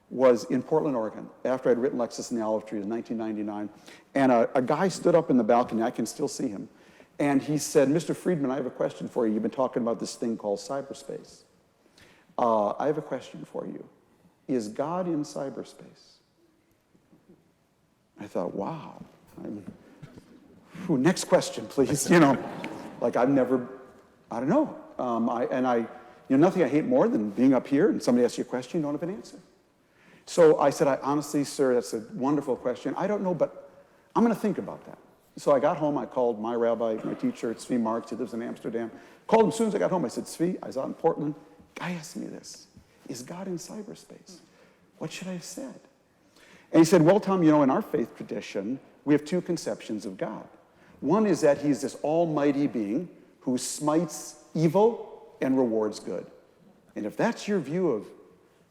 was in Portland, Oregon, after I'd written Lexus and the Olive Tree in 1999. And a guy stood up in the balcony, I can still see him, and he said, Mr. Friedman, I have a question for you. You've been talking about this thing called cyberspace. I have a question for you. Is God in cyberspace? I thought, wow. Next question, please. I've never, I don't know. Nothing I hate more than being up here and somebody asks you a question, you don't have an answer. So I said, honestly, sir, that's a wonderful question. I don't know, but I'm going to think about that. So I got home, I called my rabbi, my teacher, Tzvi Marks, he lives in Amsterdam. Called him as soon as I got home. I said, Tzvi, I was out in Portland. Guy asked me this. Is God in cyberspace? What should I have said? And he said, well, Tom, in our faith tradition, we have two conceptions of God. One is that he's this almighty being who smites evil and rewards good. And if that's your view of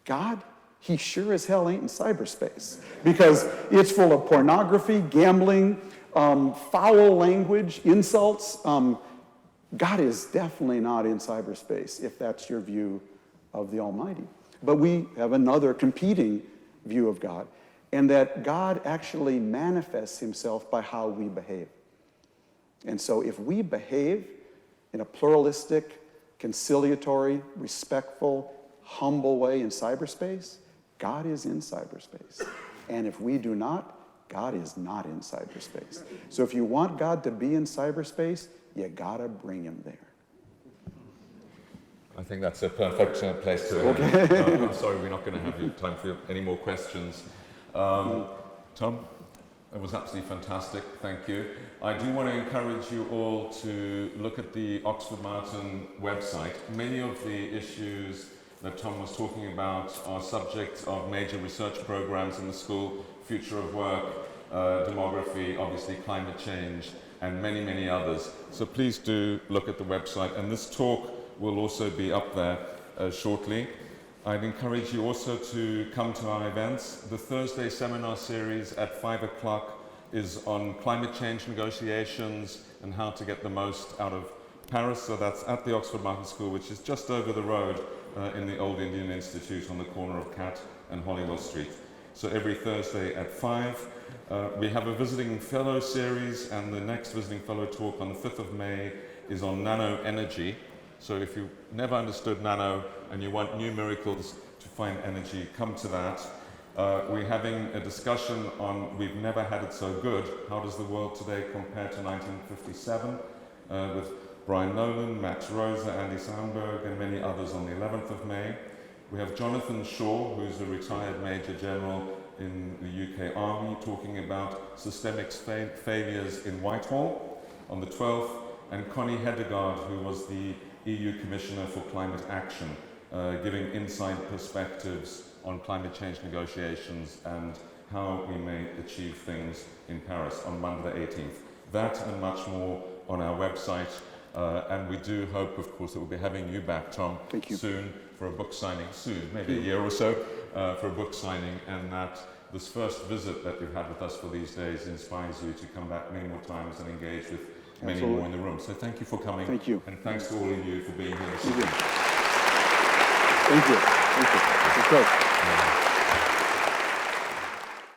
God, he sure as hell ain't in cyberspace, because it's full of pornography, gambling, foul language, insults. God is definitely not in cyberspace, if that's your view of the Almighty. But we have another competing view of God, and that God actually manifests himself by how we behave. And so if we behave in a pluralistic, conciliatory, respectful, humble way in cyberspace, God is in cyberspace. And if we do not, God is not in cyberspace. So if you want God to be in cyberspace, you gotta bring him there. I think that's a perfect place to end. I'm sorry, we're not going to have time for any more questions. Tom, it was absolutely fantastic. Thank you. I do want to encourage you all to look at the Oxford Martin website. Many of the issues that Tom was talking about are subjects of major research programs in the school, future of work, demography, obviously climate change, and many, many others. So please do look at the website, and this talk will also be up there shortly. I'd encourage you also to come to our events. The Thursday seminar series at 5 o'clock is on climate change negotiations and how to get the most out of Paris. So that's at the Oxford Martin School, which is just over the road in the Old Indian Institute on the corner of Cat and Holywell Street. So every Thursday at 5. We have a visiting fellow series, and the next visiting fellow talk on the 5th of May is on nano energy. So if you never understood nano and you want new miracles to find energy, come to that. We're having a discussion on We've Never Had It So Good. How does the world today compare to 1957? With Brian Nolan, Max Rosa, Andy Sandberg, and many others on the 11th of May. We have Jonathan Shaw, who's a retired Major General in the UK Army, talking about systemic failures in Whitehall on the 12th, and Connie Hedegaard, who was the EU Commissioner for Climate Action, giving inside perspectives on climate change negotiations and how we may achieve things in Paris on Monday the 18th. That and much more on our website. And we do hope, of course, that we'll be having you back, Tom, soon for a book signing, soon, maybe a year or so, for a book signing, and that this first visit that you've had with us for these days inspires you to come back many more times and engage with many more in the room. So thank you for coming. Thank you. And thanks to all of you for being here this Thank you. evening. Thank you. Thank you. It's great.